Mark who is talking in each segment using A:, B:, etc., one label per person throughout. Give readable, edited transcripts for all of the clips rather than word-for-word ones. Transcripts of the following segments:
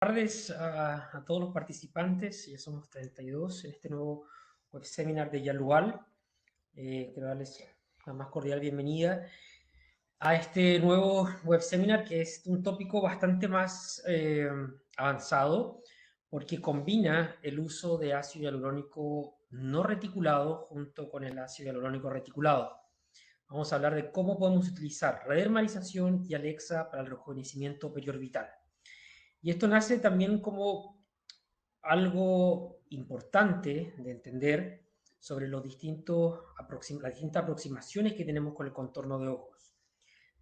A: Tardes a todos los participantes, ya somos 32 en este nuevo web seminar de Yalual. Quiero darles la más cordial bienvenida a este nuevo web seminar, que es un tópico bastante más avanzado, porque combina el uso de ácido hialurónico no reticulado junto con el ácido hialurónico reticulado. Vamos a hablar de cómo podemos utilizar redermalización y Alexa para el rejuvenecimiento periorbital. Y esto nace también como algo importante de entender sobre las distintas aproximaciones que tenemos con el contorno de ojos.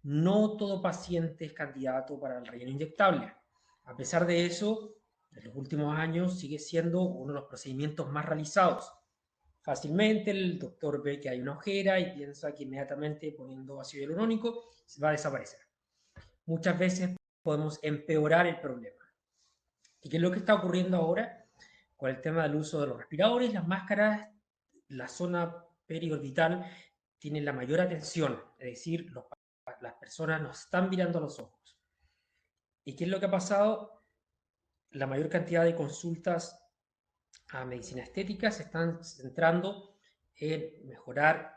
A: No todo paciente es candidato para el relleno inyectable. A pesar de eso, en los últimos años sigue siendo uno de los procedimientos más realizados. Fácilmente el doctor ve que hay una ojera y piensa que inmediatamente poniendo ácido hialurónico se va a desaparecer. Muchas veces podemos empeorar el problema. ¿Y qué es lo que está ocurriendo ahora con el tema del uso de los respiradores, las máscaras? La zona periorbital tiene la mayor atención, es decir, las personas nos están mirando a los ojos. ¿Y qué es lo que ha pasado? La mayor cantidad de consultas a medicina estética se están centrando en mejorar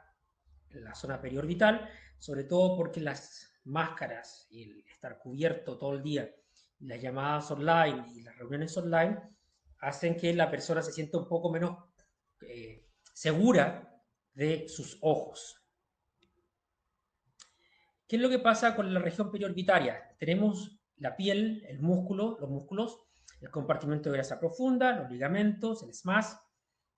A: la zona periorbital, sobre todo porque las máscaras y el estar cubierto todo el día, las llamadas online y las reuniones online, hacen que la persona se sienta un poco menos segura de sus ojos. ¿Qué es lo que pasa con la región periorbitaria? Tenemos la piel, el músculo, los músculos, el compartimento de grasa profunda, los ligamentos, el SMAS,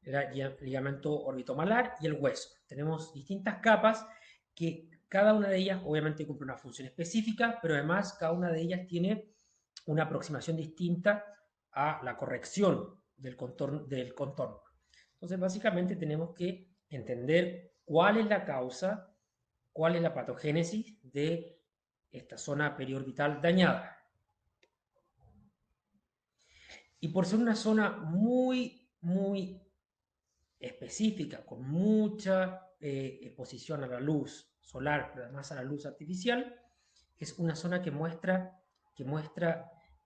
A: el ligamento orbitomalar y el hueso. Tenemos distintas capas que cada una de ellas obviamente cumple una función específica, pero además cada una de ellas tiene una aproximación distinta a la corrección del contorno. Entonces, básicamente tenemos que entender cuál es la causa, cuál es la patogénesis de esta zona periorbital dañada. Y por ser una zona muy específica, con mucha exposición a la luz solar, pero además a la luz artificial, es una zona que muestra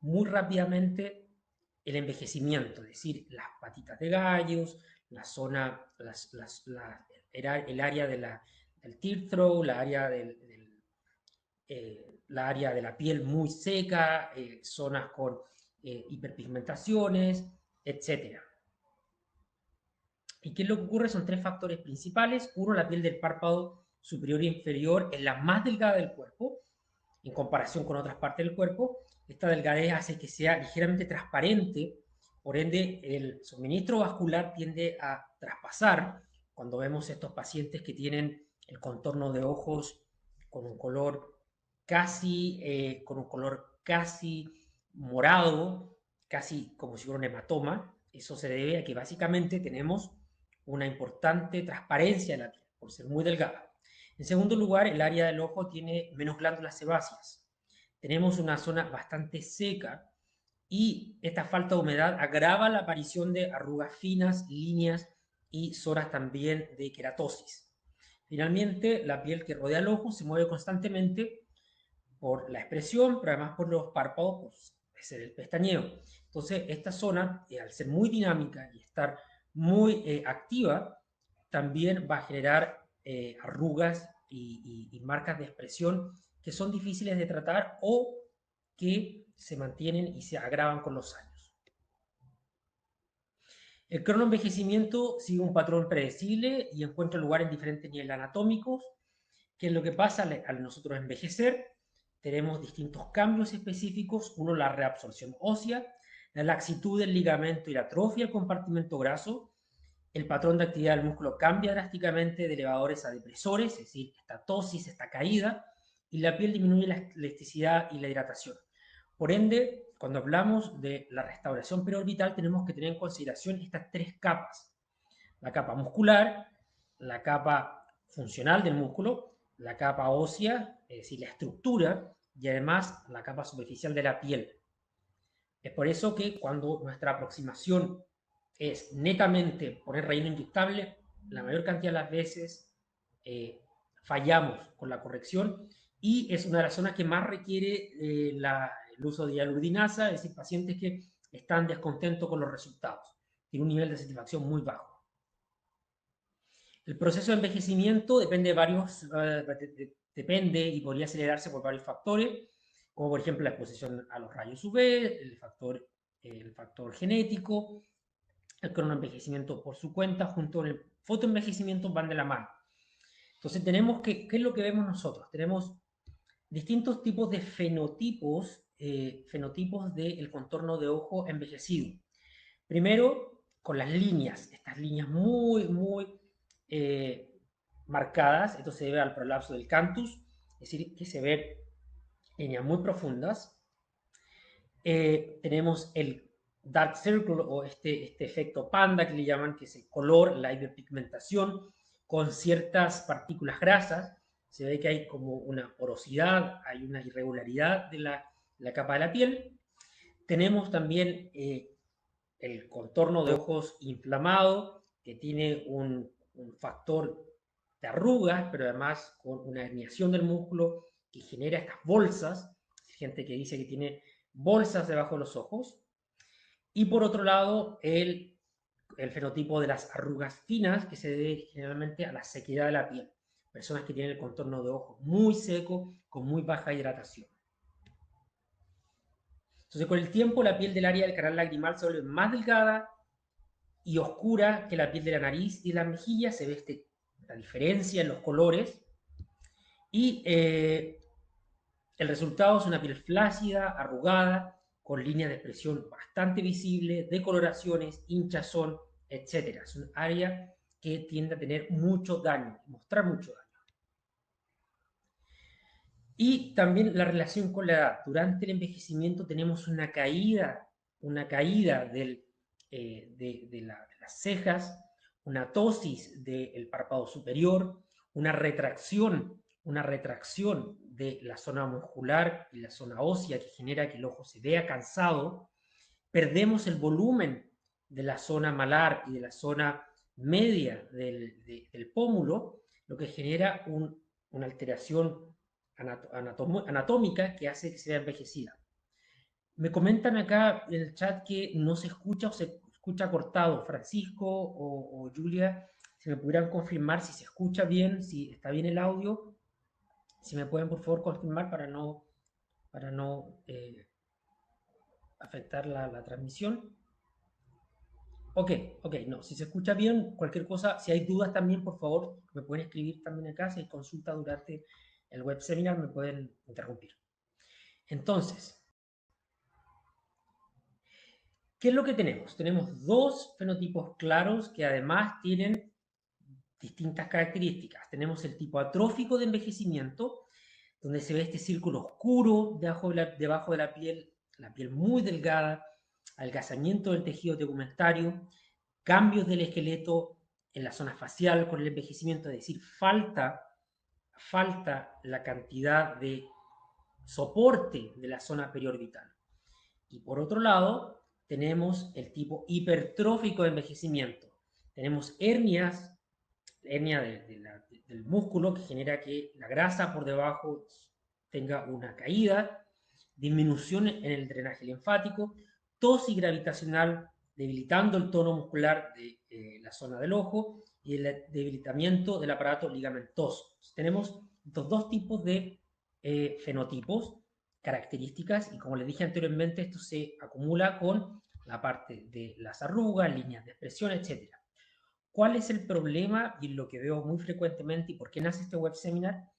A: muy rápidamente el envejecimiento, es decir, las patitas de gallos, la zona, el área del tear throat, la área de la piel muy seca, zonas con hiperpigmentaciones, etc. ¿Y qué es lo que ocurre? Son tres factores principales. Uno, la piel del párpado superior e inferior es la más delgada del cuerpo en comparación con otras partes del cuerpo. Esta delgadez hace que sea ligeramente transparente, por ende el suministro vascular tiende a traspasar cuando vemos estos pacientes que tienen el contorno de ojos con un color casi morado, casi como si fuera un hematoma. Eso se debe a que básicamente tenemos una importante transparencia en la piel, por ser muy delgada. En segundo lugar, el área del ojo tiene menos glándulas sebáceas. Tenemos una zona bastante seca y esta falta de humedad agrava la aparición de arrugas finas, líneas y zonas también de queratosis. Finalmente, la piel que rodea el ojo se mueve constantemente por la expresión, pero además por los párpados, por ser el pestañeo. Entonces, esta zona, al ser muy dinámica y estar muy activa, también va a generar arrugas y marcas de expresión que son difíciles de tratar o que se mantienen y se agravan con los años. El cronoenvejecimiento sigue un patrón predecible y encuentra lugar en diferentes niveles anatómicos. ¿Qué es lo que pasa al nosotros envejecer? Tenemos distintos cambios específicos. Uno, la reabsorción ósea, la laxitud del ligamento y la atrofia del compartimento graso. El patrón de actividad del músculo cambia drásticamente de elevadores a depresores, es decir, esta tosis, esta caída, y la piel disminuye la elasticidad y la hidratación. Por ende, cuando hablamos de la restauración periorbital, tenemos que tener en consideración estas tres capas. La capa muscular, la capa funcional del músculo, la capa ósea, es decir, la estructura, y además la capa superficial de la piel. Es por eso que cuando nuestra aproximación es netamente poner relleno inyectable, la mayor cantidad de las veces fallamos con la corrección y es una de las zonas que más requiere el uso de hialuronidasa, es decir, pacientes que están descontentos con los resultados, tienen un nivel de satisfacción muy bajo. El proceso de envejecimiento depende de varios, depende y podría acelerarse por varios factores, como por ejemplo la exposición a los rayos UV, el factor genético, el cronoenvejecimiento por su cuenta, junto con el fotoenvejecimiento van de la mano. Entonces tenemos ¿qué es lo que vemos nosotros? Tenemos distintos tipos de fenotipos del contorno de ojo envejecido. Primero, con las líneas, estas líneas muy marcadas, esto se debe al prolapso del canthus, es decir, que se ven líneas muy profundas. Tenemos el dark circle o este efecto panda que le llaman, que es el color, la hiperpigmentación con ciertas partículas grasas. Se ve que hay como una porosidad, hay una irregularidad de la capa de la piel. Tenemos también el contorno de ojos inflamado, que tiene un factor de arrugas, pero además con una herniación del músculo que genera estas bolsas. Hay gente que dice que tiene bolsas debajo de los ojos. Y por otro lado, el fenotipo de las arrugas finas, que se debe generalmente a la sequedad de la piel. Personas que tienen el contorno de ojos muy seco, con muy baja hidratación. Entonces, con el tiempo, la piel del área del canal lagrimal se vuelve más delgada y oscura que la piel de la nariz y de las mejillas. Se ve la diferencia en los colores. Y el resultado es una piel flácida, arrugada, con líneas de expresión bastante visibles, decoloraciones, hinchazón, etc. Es un área que tiende a tener mucho daño, mostrar mucho daño. Y también la relación con la edad. Durante el envejecimiento tenemos una caída de las cejas, una ptosis del párpado superior, una retracción de la zona muscular y la zona ósea que genera que el ojo se vea cansado. Perdemos el volumen de la zona malar y de la zona media del pómulo, lo que genera una alteración anatómica que hace que sea envejecida. Me comentan acá en el chat que no se escucha o se escucha cortado. Francisco o Julia, si me pudieran confirmar si se escucha bien, si está bien el audio, si me pueden por favor confirmar para no afectar la transmisión. Ok, no, si se escucha bien, cualquier cosa, si hay dudas también, por favor, me pueden escribir también acá, si hay consulta durante el web seminar, me pueden interrumpir. Entonces, ¿qué es lo que tenemos? Tenemos dos fenotipos claros que además tienen distintas características. Tenemos el tipo atrófico de envejecimiento, donde se ve este círculo oscuro debajo de la piel muy delgada, adelgazamiento del tejido tegumentario, cambios del esqueleto en la zona facial con el envejecimiento, es decir, falta la cantidad de soporte de la zona periorbital. Y por otro lado, tenemos el tipo hipertrófico de envejecimiento. Tenemos hernia del músculo que genera que la grasa por debajo tenga una caída, disminución en el drenaje linfático, tosis gravitacional debilitando el tono muscular de la zona del ojo y el debilitamiento del aparato ligamentoso. Entonces, tenemos estos dos tipos de fenotipos, características, y como les dije anteriormente, esto se acumula con la parte de las arrugas, líneas de expresión, etc. ¿Cuál es el problema? Y lo que veo muy frecuentemente, y por qué nace este web seminar,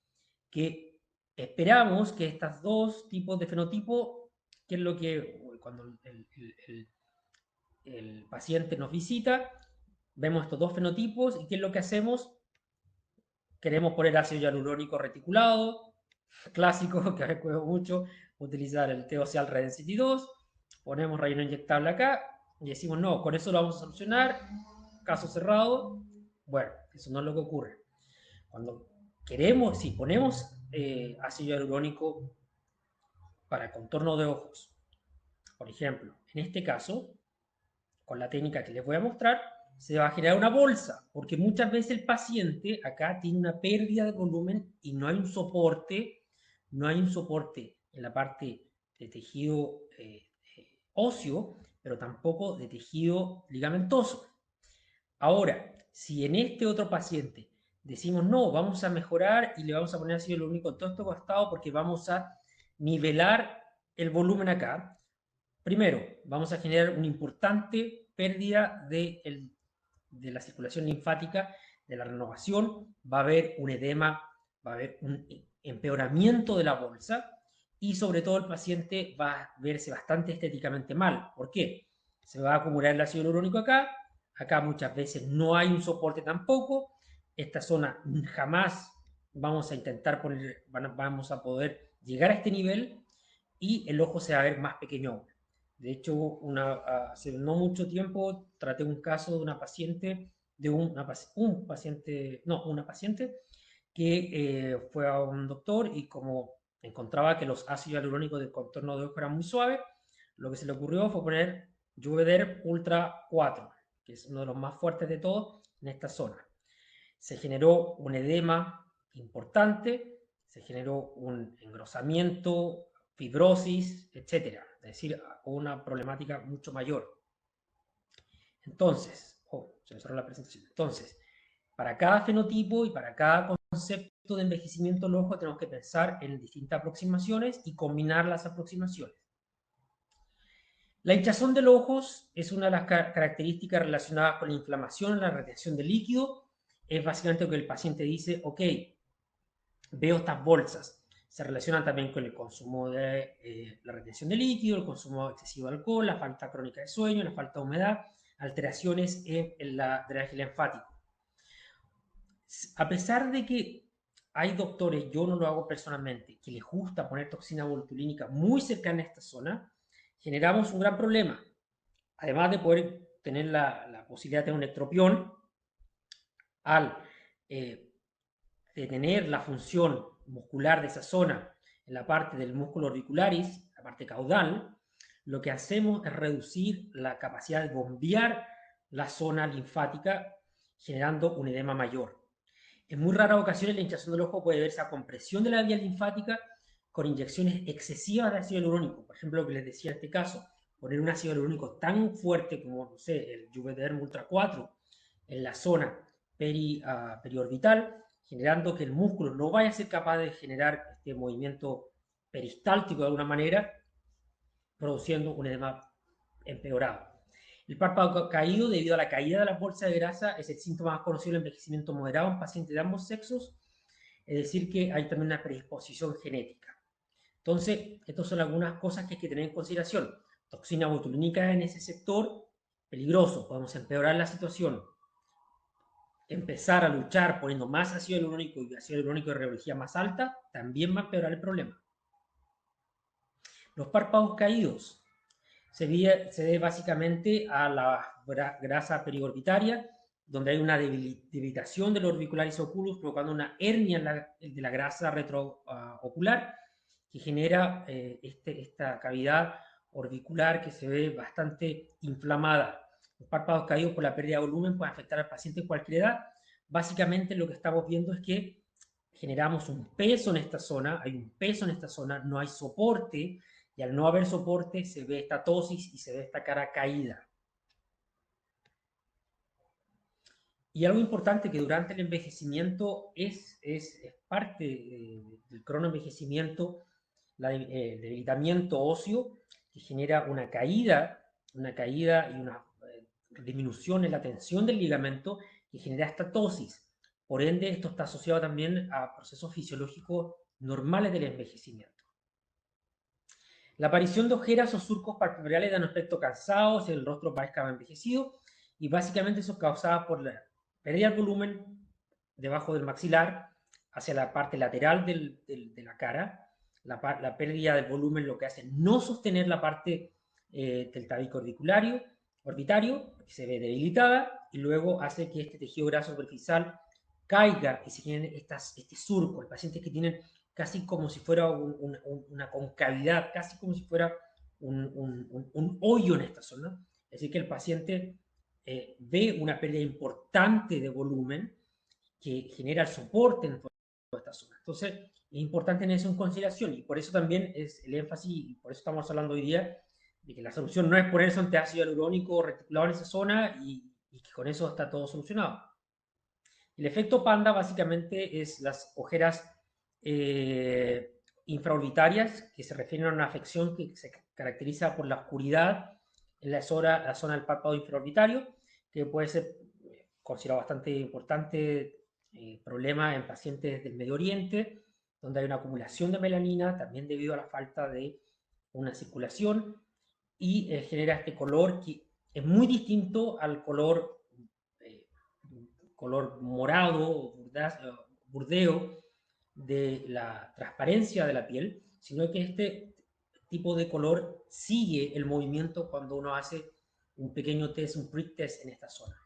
A: que esperamos que estos dos tipos de fenotipo, que es lo que cuando el paciente nos visita, vemos estos dos fenotipos, y qué es lo que hacemos. Queremos poner ácido hialurónico reticulado, clásico, que recuerdo mucho, utilizar el TOCal Redensity 2, ponemos relleno inyectable acá, y decimos, no, con eso lo vamos a solucionar, caso cerrado. Bueno, eso no es lo que ocurre. Cuando queremos, si ponemos ácido hialurónico para contorno de ojos, por ejemplo, en este caso, con la técnica que les voy a mostrar, se va a generar una bolsa, porque muchas veces el paciente acá tiene una pérdida de volumen y no hay un soporte en la parte tejido óseo, pero tampoco de tejido ligamentoso. Ahora, si en este otro paciente decimos no, vamos a mejorar y le vamos a poner ácido hialurónico en todo este costado porque vamos a nivelar el volumen acá, primero, vamos a generar una importante pérdida de la circulación linfática, de la renovación, va a haber un edema, va a haber un empeoramiento de la bolsa y sobre todo el paciente va a verse bastante estéticamente mal. ¿Por qué? Se va a acumular el ácido hialurónico acá, acá muchas veces no hay un soporte tampoco, esta zona jamás vamos a intentar poner, vamos a poder llegar a este nivel y el ojo se va a ver más pequeño aún. De hecho, hace no mucho tiempo traté un caso de una paciente, una paciente que fue a un doctor y como encontraba que los ácidos hialurónicos del contorno de ojo eran muy suaves, lo que se le ocurrió fue poner Juvederm Ultra 4, que es uno de los más fuertes de todos en esta zona. Se generó un edema importante, se generó un engrosamiento, fibrosis, etc. Es decir, una problemática mucho mayor. Entonces, se me cerró la presentación. Entonces, para cada fenotipo y para cada concepto de envejecimiento del ojo tenemos que pensar en distintas aproximaciones y combinar las aproximaciones. La hinchazón de los ojos es una de las características relacionadas con la inflamación, la retención de líquido. Es básicamente lo que el paciente dice, ok, veo estas bolsas. Se relacionan también con el consumo de la retención de líquido, el consumo excesivo de alcohol, la falta crónica de sueño, la falta de humedad, alteraciones en la drenaje linfático. A pesar de que hay doctores, yo no lo hago personalmente, que les gusta poner toxina botulínica muy cercana a esta zona, generamos un gran problema. Además de poder tener la posibilidad de tener un ectropión, al detener la función muscular de esa zona en la parte del músculo auricularis, la parte caudal, lo que hacemos es reducir la capacidad de bombear la zona linfática, generando un edema mayor. En muy raras ocasiones la hinchazón del ojo puede verse a compresión de la vía linfática con inyecciones excesivas de ácido hialurónico. Por ejemplo, lo que les decía en este caso, poner un ácido hialurónico tan fuerte como, no sé, el Juvederm Ultra 4 en la zona periorbital, generando que el músculo no vaya a ser capaz de generar este movimiento peristáltico de alguna manera, produciendo un edema empeorado. El párpado caído debido a la caída de las bolsas de grasa es el síntoma más conocido del envejecimiento moderado en pacientes de ambos sexos, es decir que hay también una predisposición genética. Entonces, estas son algunas cosas que hay que tener en consideración. Toxina botulínica en ese sector, peligroso, podemos empeorar la situación. Empezar a luchar poniendo más ácido hialurónico y ácido hialurónico de radiología más alta, también va a empeorar el problema. Los párpados caídos se debe básicamente a la grasa periorbitaria, donde hay una debilitación del orbicularis oculus, provocando una hernia de la grasa retroocular, que genera esta cavidad orbicular que se ve bastante inflamada. Los párpados caídos por la pérdida de volumen pueden afectar al paciente en cualquier edad. Básicamente lo que estamos viendo es que generamos un peso en esta zona, hay un peso en esta zona, no hay soporte, y al no haber soporte se ve esta tosis y se ve esta cara caída. Y algo importante que durante el envejecimiento es parte del cronoenvejecimiento, el debilitamiento óseo, que genera una caída y una disminución en la tensión del ligamento que genera esta tosis. Por ende, esto está asociado también a procesos fisiológicos normales del envejecimiento. La aparición de ojeras o surcos palpebrales da un aspecto cansado, si el rostro parezca envejecido, y básicamente eso es causado por la pérdida de volumen debajo del maxilar hacia la parte lateral de la cara. La pérdida del volumen lo que hace es no sostener la parte del tabique orbitario, que se ve debilitada, y luego hace que este tejido graso superficial caiga y se generen este surco. Hay pacientes que tienen casi como si fuera una concavidad, casi como si fuera un hoyo en esta zona. Es decir, que el paciente ve una pérdida importante de volumen que genera el soporte en esta zona. Entonces, es importante tener eso en consideración y por eso también es el énfasis, y por eso estamos hablando hoy día, de que la solución no es ponerse antiácido hialurónico reticulado en esa zona y que con eso está todo solucionado. El efecto panda básicamente es las ojeras infraorbitarias, que se refieren a una afección que se caracteriza por la oscuridad en la zona del párpado infraorbitario, que puede ser considerado bastante importante problema en pacientes del Medio Oriente, donde hay una acumulación de melanina, también debido a la falta de una circulación, y genera este color que es muy distinto al color morado o burdeo de la transparencia de la piel, sino que este tipo de color sigue el movimiento cuando uno hace un pequeño test, un prick test en esta zona.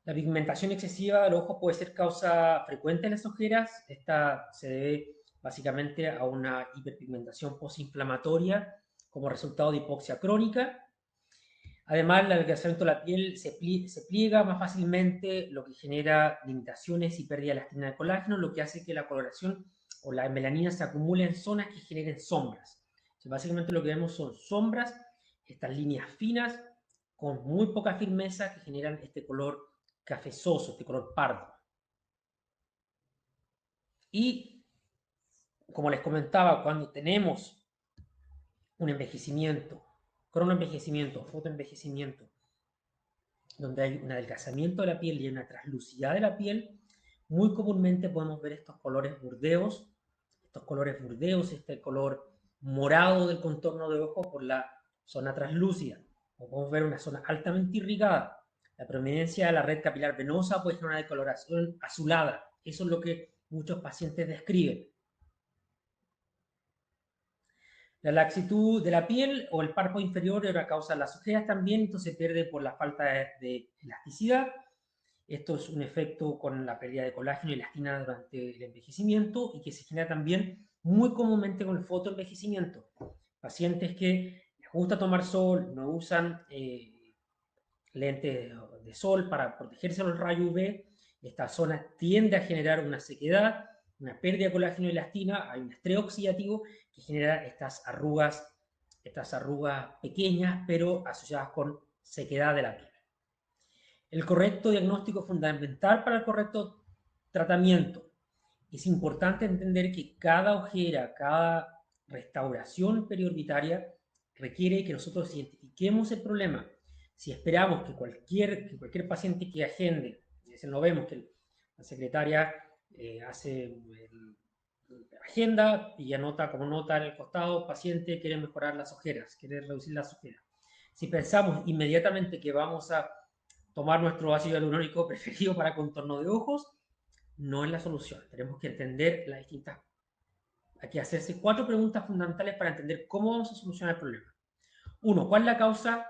A: La pigmentación excesiva del ojo puede ser causa frecuente en las ojeras. Esta se debe básicamente a una hiperpigmentación postinflamatoria como resultado de hipoxia crónica. Además, el adelgazamiento de la piel se pliega más fácilmente, lo que genera limitaciones y pérdida de elastina de colágeno, lo que hace que la coloración o la melanina se acumule en zonas que generen sombras. Entonces, básicamente lo que vemos son sombras, estas líneas finas con muy poca firmeza que generan este color cafezoso, este color pardo. Y como les comentaba, cuando tenemos un envejecimiento, cronoenvejecimiento, fotoenvejecimiento, donde hay un adelgazamiento de la piel y una translucidad de la piel, muy comúnmente podemos ver estos colores burdeos, este color morado del contorno de ojo por la zona translúcida. O podemos ver una zona altamente irrigada. La prominencia de la red capilar venosa puede ser una decoloración azulada. Eso es lo que muchos pacientes describen. La laxitud de la piel o el párpado inferior es una causa de las ojeras también, esto se pierde por la falta de elasticidad. Esto es un efecto con la pérdida de colágeno y elastina durante el envejecimiento y que se genera también muy comúnmente con el fotoenvejecimiento. Pacientes que les gusta tomar sol, no usan lentes de sol para protegerse de los rayos UV, esta zona tiende a generar una sequedad, una pérdida de colágeno y elastina, hay un estrés oxidativo que genera estas arrugas pequeñas, pero asociadas con sequedad de la piel. El correcto diagnóstico es fundamental para el correcto tratamiento. Es importante entender que cada ojera, cada restauración periorbitaria requiere que nosotros identifiquemos el problema. Si esperamos que cualquier paciente que agende, no vemos que la secretaria hace la agenda y anota como nota en el costado, paciente quiere mejorar las ojeras, quiere reducir las ojeras. Si pensamos inmediatamente que vamos a tomar nuestro ácido hialurónico preferido para contorno de ojos, no es la solución. Tenemos que entender las distintas... Hay que hacerse 4 preguntas fundamentales para entender cómo vamos a solucionar el problema. 1. ¿Cuál es la causa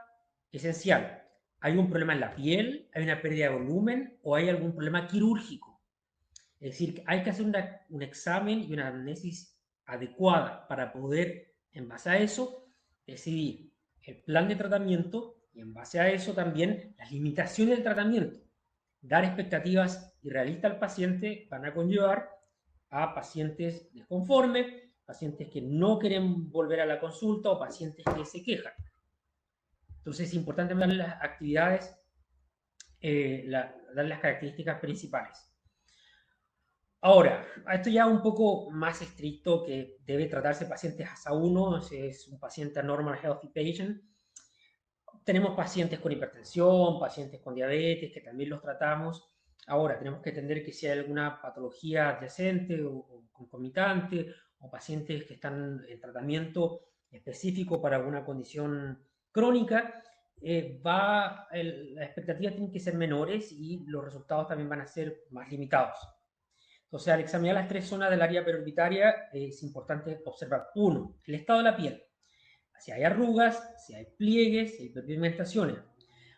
A: esencial? ¿Hay un problema en la piel? ¿Hay una pérdida de volumen? ¿O hay algún problema quirúrgico? Es decir, hay que hacer un examen y una anamnesis adecuada para poder, en base a eso, decidir el plan de tratamiento y en base a eso también las limitaciones del tratamiento. Dar expectativas irrealistas al paciente van a conllevar a pacientes desconformes, pacientes que no quieren volver a la consulta o pacientes que se quejan. Entonces es importante dar las actividades, dar las características principales. Ahora, esto ya un poco más estricto, que debe tratarse pacientes ASA 1, es un paciente normal healthy patient. Tenemos pacientes con hipertensión, pacientes con diabetes, que también los tratamos. Ahora, tenemos que entender que si hay alguna patología adyacente o concomitante, o pacientes que están en tratamiento específico para alguna condición crónica, las expectativas tienen que ser menores y los resultados también van a ser más limitados. Entonces, al examinar las 3 zonas del área periorbitaria, es importante observar, 1, el estado de la piel, si hay arrugas, si hay pliegues, si hay hiperpigmentaciones.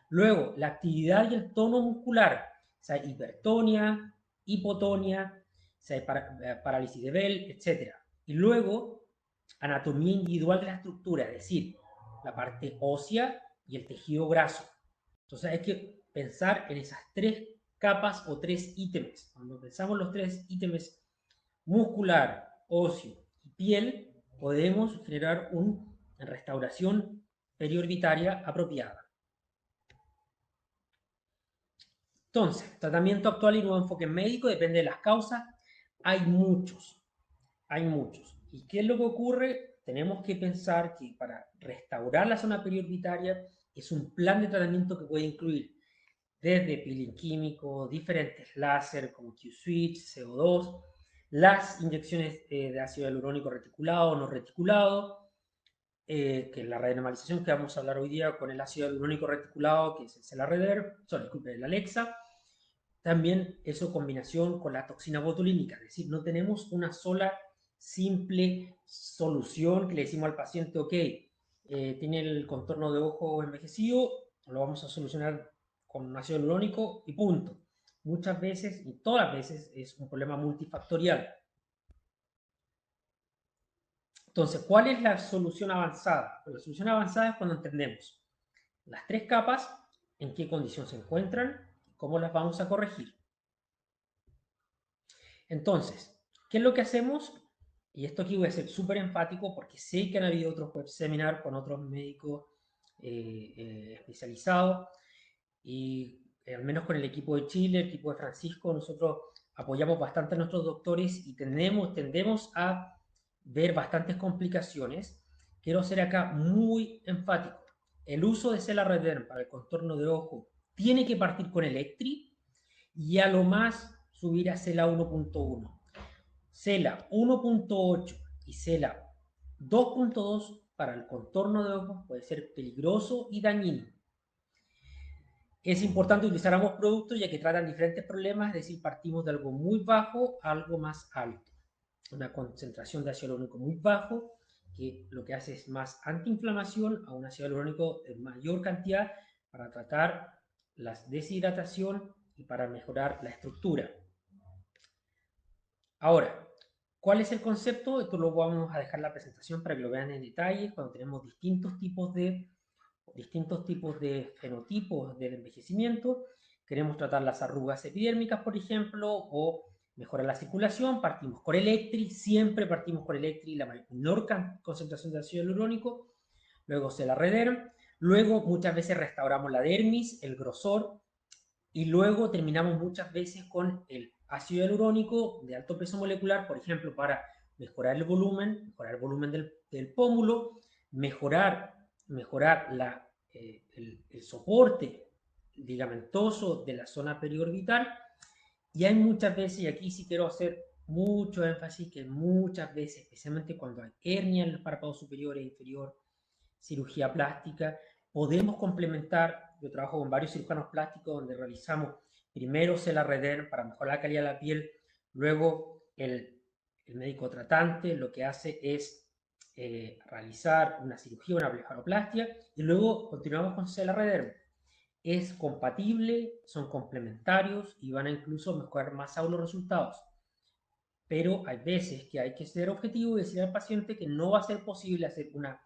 A: Luego, la actividad y el tono muscular, si hay hipertonia, hipotonia, si hay parálisis de Bell, etc. Y luego, anatomía individual de la estructura, es decir, la parte ósea y el tejido graso. Entonces hay que pensar en esas 3 capas o 3 ítems. Cuando pensamos los 3 ítems muscular, óseo y piel, podemos generar una restauración periorbitaria apropiada. Entonces, tratamiento actual y nuevo enfoque médico depende de las causas. Hay muchos. ¿Y qué es lo que ocurre? Tenemos que pensar que para restaurar la zona periorbitaria es un plan de tratamiento que puede incluir desde peeling químico, diferentes láser como Q-switch, CO2, las inyecciones de ácido hialurónico reticulado o no reticulado, que es la renormalización que vamos a hablar hoy día con el ácido hialurónico reticulado, que es el Celarreder, disculpe, el Alexa. También eso combinación con la toxina botulínica, es decir, no tenemos una sola simple solución que le decimos al paciente, ok, tiene el contorno de ojo envejecido, lo vamos a solucionar con ácido hialurónico y punto. Muchas veces, y todas las veces, es un problema multifactorial. Entonces, ¿cuál es la solución avanzada? La solución avanzada es cuando entendemos las 3 capas, en qué condición se encuentran, cómo las vamos a corregir. Entonces, ¿qué es lo que hacemos? Y esto aquí voy a ser súper enfático porque sé que han habido otros web seminar con otros médicos especializados y al menos con el equipo de Chile, el equipo de Francisco, nosotros apoyamos bastante a nuestros doctores y tendemos a ver bastantes complicaciones. Quiero ser acá muy enfático. El uso de Celarreder para el contorno de ojo tiene que partir con Electri y a lo más subir a CELA 1.1. CELA 1.8 y CELA 2.2 para el contorno de ojos puede ser peligroso y dañino. Es importante utilizar ambos productos ya que tratan diferentes problemas, es decir, partimos de algo muy bajo a algo más alto. Una concentración de ácido hialurónico muy bajo, que lo que hace es más antiinflamación, a un ácido hialurónico de mayor cantidad para tratar la deshidratación y para mejorar la estructura. Ahora, ¿cuál es el concepto? Esto lo vamos a dejar en la presentación para que lo vean en detalle cuando tenemos distintos tipos de fenotipos del envejecimiento. Queremos tratar las arrugas epidérmicas, por ejemplo, o mejorar la circulación. Partimos con Electri, siempre partimos con Electri, la menor concentración de ácido hialurónico. Luego Celarreder. Luego muchas veces restauramos la dermis, el grosor, y luego terminamos muchas veces con el ácido hialurónico de alto peso molecular, por ejemplo, para mejorar el volumen del pómulo, mejorar el soporte ligamentoso de la zona periorbital. Y hay muchas veces, y aquí sí quiero hacer mucho énfasis, que muchas veces, especialmente cuando hay hernia en los párpados superior e inferior, cirugía plástica, podemos complementar. Yo trabajo con varios cirujanos plásticos donde realizamos primero Celarreder para mejorar la calidad de la piel, luego el médico tratante lo que hace es realizar una cirugía, una blefaroplastia, y luego continuamos con Celarreder. Es compatible, son complementarios y van a incluso mejorar más aún los resultados. Pero hay veces que hay que ser objetivo y decir al paciente que no va a ser posible hacer una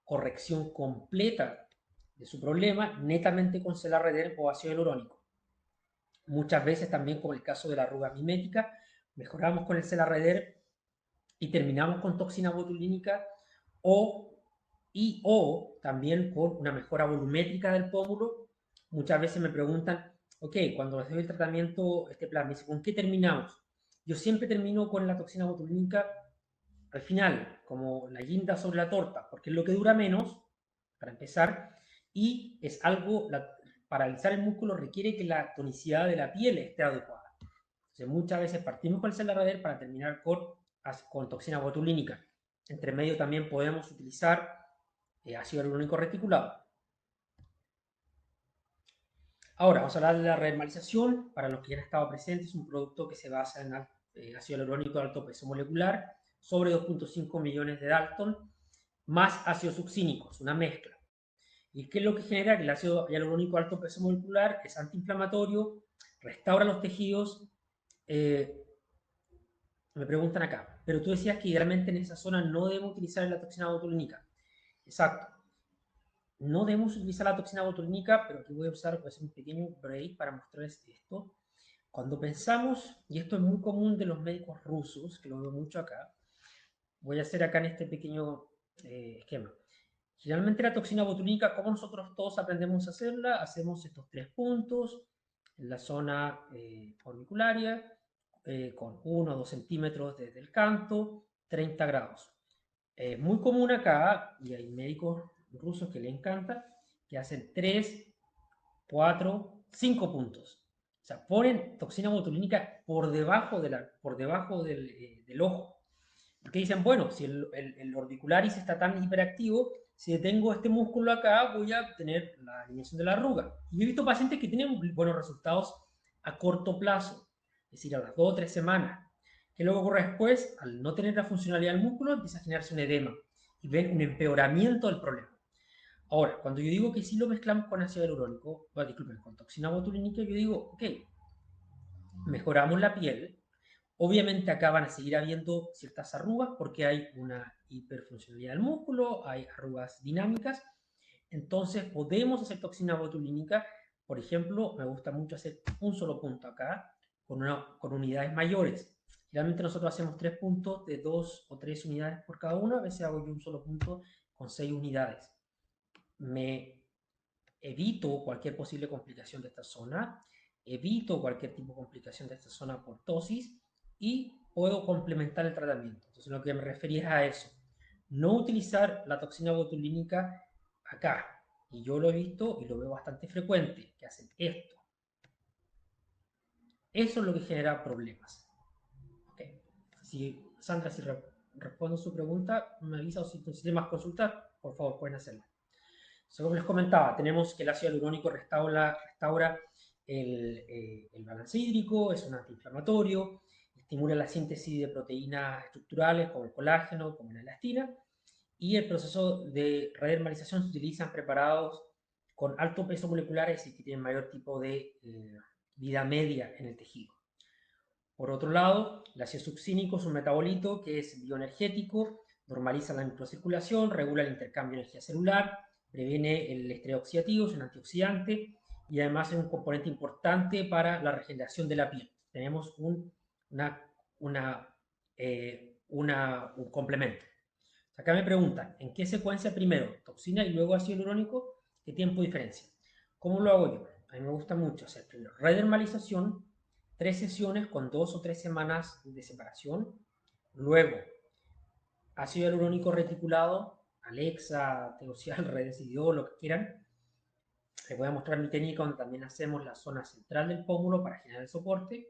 A: corrección completa de su problema netamente con Celarreder o ácido hialurónico. Muchas veces también, como el caso de la arruga mimética, mejoramos con el Celarreder y terminamos con toxina botulínica o también con una mejora volumétrica del pómulo. Muchas veces me preguntan, ok, cuando les doy el tratamiento, este plan, me dice, ¿con qué terminamos? Yo siempre termino con la toxina botulínica al final, como la guinda sobre la torta, porque es lo que dura menos, para empezar, y es algo, paralizar el músculo requiere que la tonicidad de la piel esté adecuada. Entonces, muchas veces partimos con el Celarreder para terminar con toxina botulínica. Entre medio también podemos utilizar ácido hialurónico reticulado. Ahora, vamos a hablar de la renormalización. Para los que ya han estado presentes, es un producto que se basa en ácido hialurónico de alto peso molecular sobre 2.5 millones de Dalton, más ácidos succínicos, una mezcla. ¿Y qué es lo que genera? Que el ácido hialurónico de alto peso molecular es antiinflamatorio, restaura los tejidos. Me preguntan acá, pero tú decías que idealmente en esa zona no debemos utilizar la toxina botulínica. Exacto. No debemos utilizar la toxina botulínica, pero aquí voy a usar un pequeño break para mostrarles esto. Cuando pensamos, y esto es muy común de los médicos rusos, que lo veo mucho acá, voy a hacer acá en este pequeño esquema. Generalmente la toxina botulínica, como nosotros todos aprendemos a hacerla, hacemos estos 3 puntos en la zona orbicularia, con 1 o 2 centímetros desde el canto, 30 grados. Es muy común acá, y hay médicos rusos que le encanta, que hacen 3, 4, 5 puntos. O sea, ponen toxina botulínica por debajo del ojo. Porque dicen, bueno, si el orbicularis está tan hiperactivo, si tengo este músculo acá, voy a tener la eliminación de la arruga. Y he visto pacientes que tienen buenos resultados a corto plazo, es decir, a las 2 o 3 semanas. ¿Qué luego ocurre después? Al no tener la funcionalidad del músculo, empieza a generarse un edema y ven un empeoramiento del problema. Ahora, cuando yo digo que si lo mezclamos con ácido hialurónico, disculpen, con toxina botulínica, yo digo, ok, mejoramos la piel. Obviamente acá van a seguir habiendo ciertas arrugas porque hay una hiperfuncionalidad del músculo, hay arrugas dinámicas. Entonces podemos hacer toxina botulínica. Por ejemplo, me gusta mucho hacer un solo punto acá con unidades mayores. Generalmente nosotros hacemos 3 puntos de 2 o 3 unidades por cada uno. A veces hago yo un solo punto con 6 unidades. Me evito cualquier posible complicación de esta zona, evito cualquier tipo de complicación de esta zona por tosis y puedo complementar el tratamiento. Entonces lo que me refería es a eso, no utilizar la toxina botulínica acá. Y yo lo he visto y lo veo bastante frecuente, que hacen esto. Eso es lo que genera problemas. Okay. Si, Sandra, si respondo su pregunta, me avisa, o si necesitan más consultas, por favor, pueden hacerlo. Como les comentaba, tenemos que el ácido hialurónico restaura el balance hídrico, es un antiinflamatorio, estimula la síntesis de proteínas estructurales como el colágeno, como la elastina, y el proceso de redermalización se utilizan preparados con alto peso molecular, es decir, que tienen mayor tipo de vida media en el tejido. Por otro lado, el ácido succínico es un metabolito que es bioenergético, normaliza la microcirculación, regula el intercambio de energía celular, previene el estrés oxidativo, es un antioxidante y además es un componente importante para la regeneración de la piel. Tenemos un complemento. Acá me preguntan, ¿en qué secuencia primero toxina y luego ácido hialurónico? ¿Qué tiempo de diferencia? ¿Cómo lo hago yo? A mí me gusta mucho hacer primero redermalización, 3 sesiones con 2 o 3 semanas de separación. Luego, ácido hialurónico reticulado, Alexa, Teocial, Redecidió, lo que quieran. Les voy a mostrar mi técnica donde también hacemos la zona central del pómulo para generar el soporte.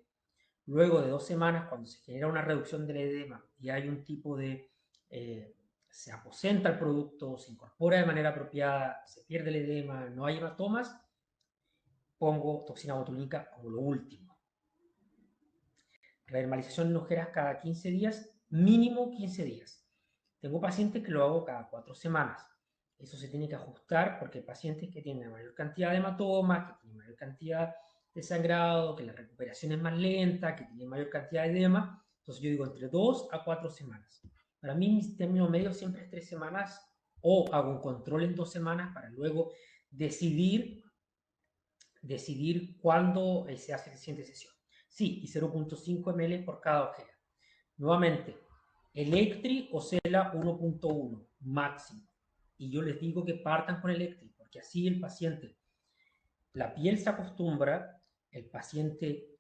A: Luego de 2 semanas, cuando se genera una reducción del edema y hay un tipo de... se aposenta el producto, se incorpora de manera apropiada, se pierde el edema, no hay hematomas, pongo toxina botulínica como lo último. Redermalización en ojeras cada 15 días, mínimo 15 días. Tengo pacientes que lo hago cada 4 semanas. Eso se tiene que ajustar porque hay pacientes que tienen mayor cantidad de hematomas, que tienen mayor cantidad de sangrado, que la recuperación es más lenta, que tienen mayor cantidad de edema. Entonces yo digo entre 2 a 4 semanas. Para mí mi término medio siempre es 3 semanas o hago un control en 2 semanas para luego decidir cuándo se hace la siguiente sesión. Sí, y 0.5 ml por cada ojera. Nuevamente, Electri o Cela 1.1 máximo. Y yo les digo que partan con Electri, porque así el paciente, la piel se acostumbra, el paciente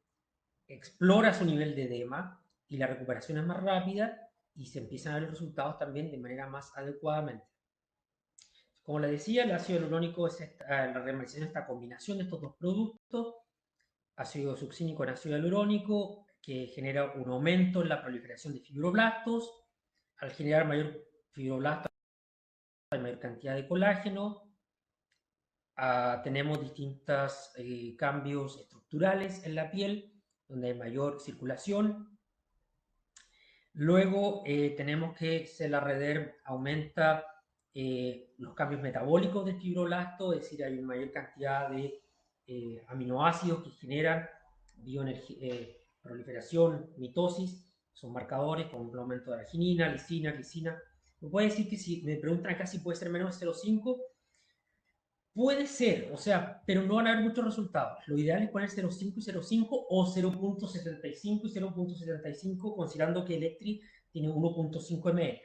A: explora su nivel de edema y la recuperación es más rápida y se empiezan a ver los resultados también de manera más adecuadamente. Como les decía, el ácido hialurónico es la realización de esta combinación de estos dos productos, ácido succínico en ácido hialurónico, que genera un aumento en la proliferación de fibroblastos. Al generar mayor fibroblastos, hay mayor cantidad de colágeno. Tenemos distintos cambios estructurales en la piel, donde hay mayor circulación. Luego tenemos que Celarreder aumenta los cambios metabólicos del fibroblasto, es decir, hay una mayor cantidad de aminoácidos que generan proliferación, mitosis, son marcadores como el aumento de arginina, lisina, glicina. Me puede decir que si me preguntan acá si puede ser menos de 0,5, Puede ser, o sea, pero no van a haber muchos resultados. Lo ideal es poner 0,5 y 0,5 o 0,75 y 0,75, considerando que Electri tiene 1,5 ml.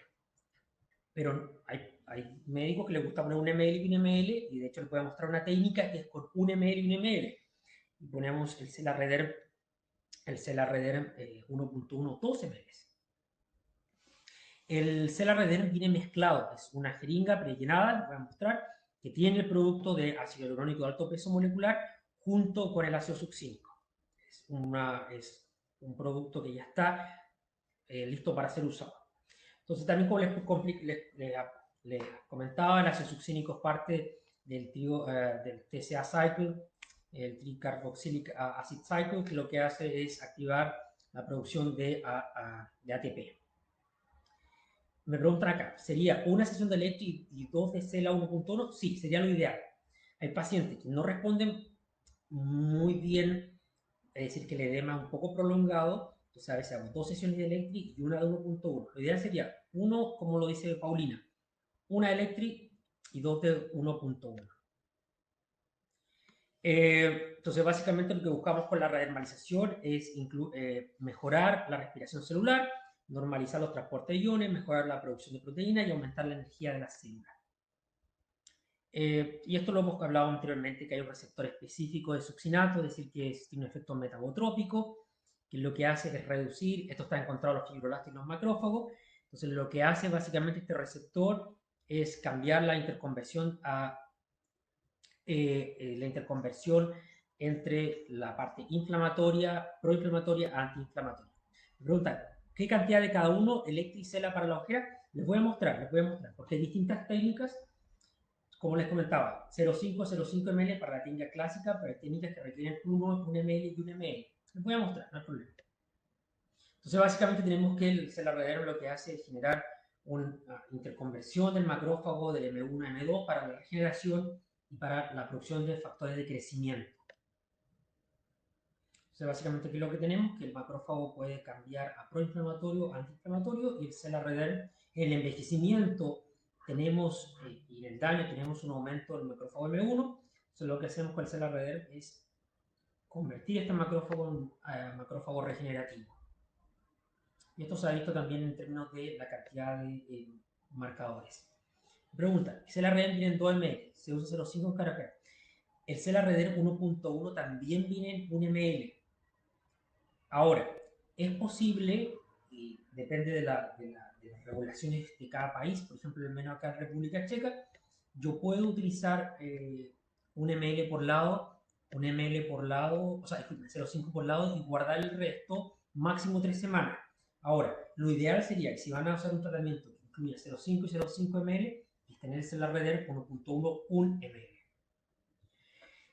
A: Pero hay médicos que les gusta poner 1 ml y 1 ml, y de hecho les voy a mostrar una técnica que es con 1 ml y 1 ml. Y ponemos el Celarreder 1,1 12 ml. El Celarreder viene mezclado, es una jeringa prellenada, les voy a mostrar, que tiene el producto de ácido hialurónico de alto peso molecular junto con el ácido succínico. Es un producto que ya está listo para ser usado. Entonces, también como les comentaba, el ácido succínico es parte del TCA cycle, el tricarboxylic acid cycle, que lo que hace es activar la producción de ATP. Me preguntan acá, ¿sería una sesión de Electri y dos de CELA 1.1? Sí, sería lo ideal. Hay pacientes que no responden muy bien, es decir, que el edema es un poco prolongado, entonces a veces hago dos sesiones de Electri y una de 1.1. Lo ideal sería uno, como lo dice Paulina, una de Electri y dos de 1.1. Entonces, básicamente lo que buscamos con la redermalización es mejorar la respiración celular, normalizar los transportes de iones, mejorar la producción de proteínas y aumentar la energía de las células. Y esto lo hemos hablado anteriormente, que hay un receptor específico de succinato, es decir, que tiene un efecto metabotrópico, que lo que hace es reducir, esto está encontrado en los fibroblastos y los macrófagos, entonces lo que hace básicamente este receptor es cambiar la interconversión entre la parte inflamatoria, proinflamatoria, antiinflamatoria. Me preguntan, ¿qué cantidad de cada uno, Electri y CELA para la ojera? Les voy a mostrar, porque hay distintas técnicas, como les comentaba, 0,5 ml para la técnica clásica, pero hay técnicas que requieren 1 ml y 1 ml. Les voy a mostrar, no hay problema. Entonces, básicamente tenemos que el celarredero lo que hace es generar una interconversión del macrófago del M1 a M2 para la regeneración y para la producción de factores de crecimiento. Entonces, básicamente aquí lo que tenemos, que el macrófago puede cambiar a proinflamatorio, antiinflamatorio, y el celarredero, en el envejecimiento tenemos, y en el daño tenemos un aumento del macrófago M1. Entonces, lo que hacemos con el celarredero es convertir este macrófago en macrófago regenerativo. Y esto se ha visto también en términos de la cantidad de marcadores. Pregunta, el CELARREDER viene en 2 ml, se usa 0,5 en carácter. El CELARREDER 1.1 también viene en 1 ml. Ahora, es posible, y depende de las regulaciones de cada país, por ejemplo, al menos acá en República Checa, yo puedo utilizar 1 ml por lado, 1 ml por lado, o sea, 0,5 por lado y guardar el resto máximo 3 semanas. Ahora, lo ideal sería que si van a usar un tratamiento que incluya 0,5 y 0,5 ml, es tener el CELARREDER 1.1 1 ml.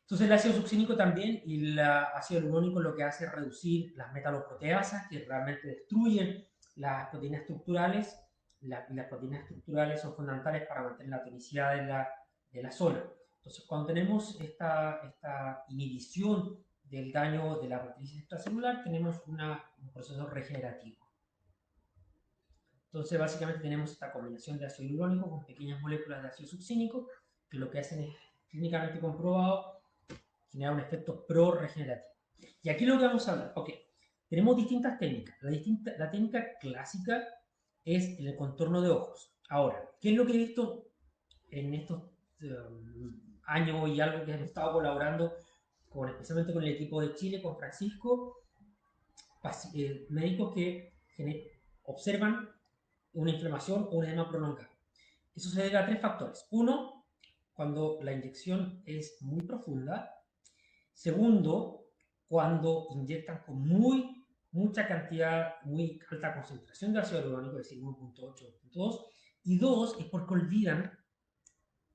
A: Entonces el ácido succínico también y el ácido hialurónico lo que hace es reducir las metaloproteasas que realmente destruyen las proteínas estructurales. Las proteínas estructurales son fundamentales para mantener la tonicidad de la zona. Entonces cuando tenemos esta inhibición del daño de la matriz extracelular, tenemos un proceso regenerativo. Entonces básicamente tenemos esta combinación de ácido hialurónico con pequeñas moléculas de ácido succínico que lo que hacen es clínicamente comprobado generar un efecto pro-regenerativo. Y aquí lo que vamos a hablar, ok, tenemos distintas técnicas. La técnica clásica es el contorno de ojos. Ahora, ¿qué es lo que he visto en estos años y algo que hemos estado colaborando, especialmente con el equipo de Chile, con Francisco? Médicos que observan una inflamación o un edema prolongado. Eso se debe a tres factores. Uno, cuando la inyección es muy profunda. Segundo, cuando inyectan con mucha cantidad, muy alta concentración de ácido hialurónico, es decir, 1.8, 1.2. Y dos, es porque olvidan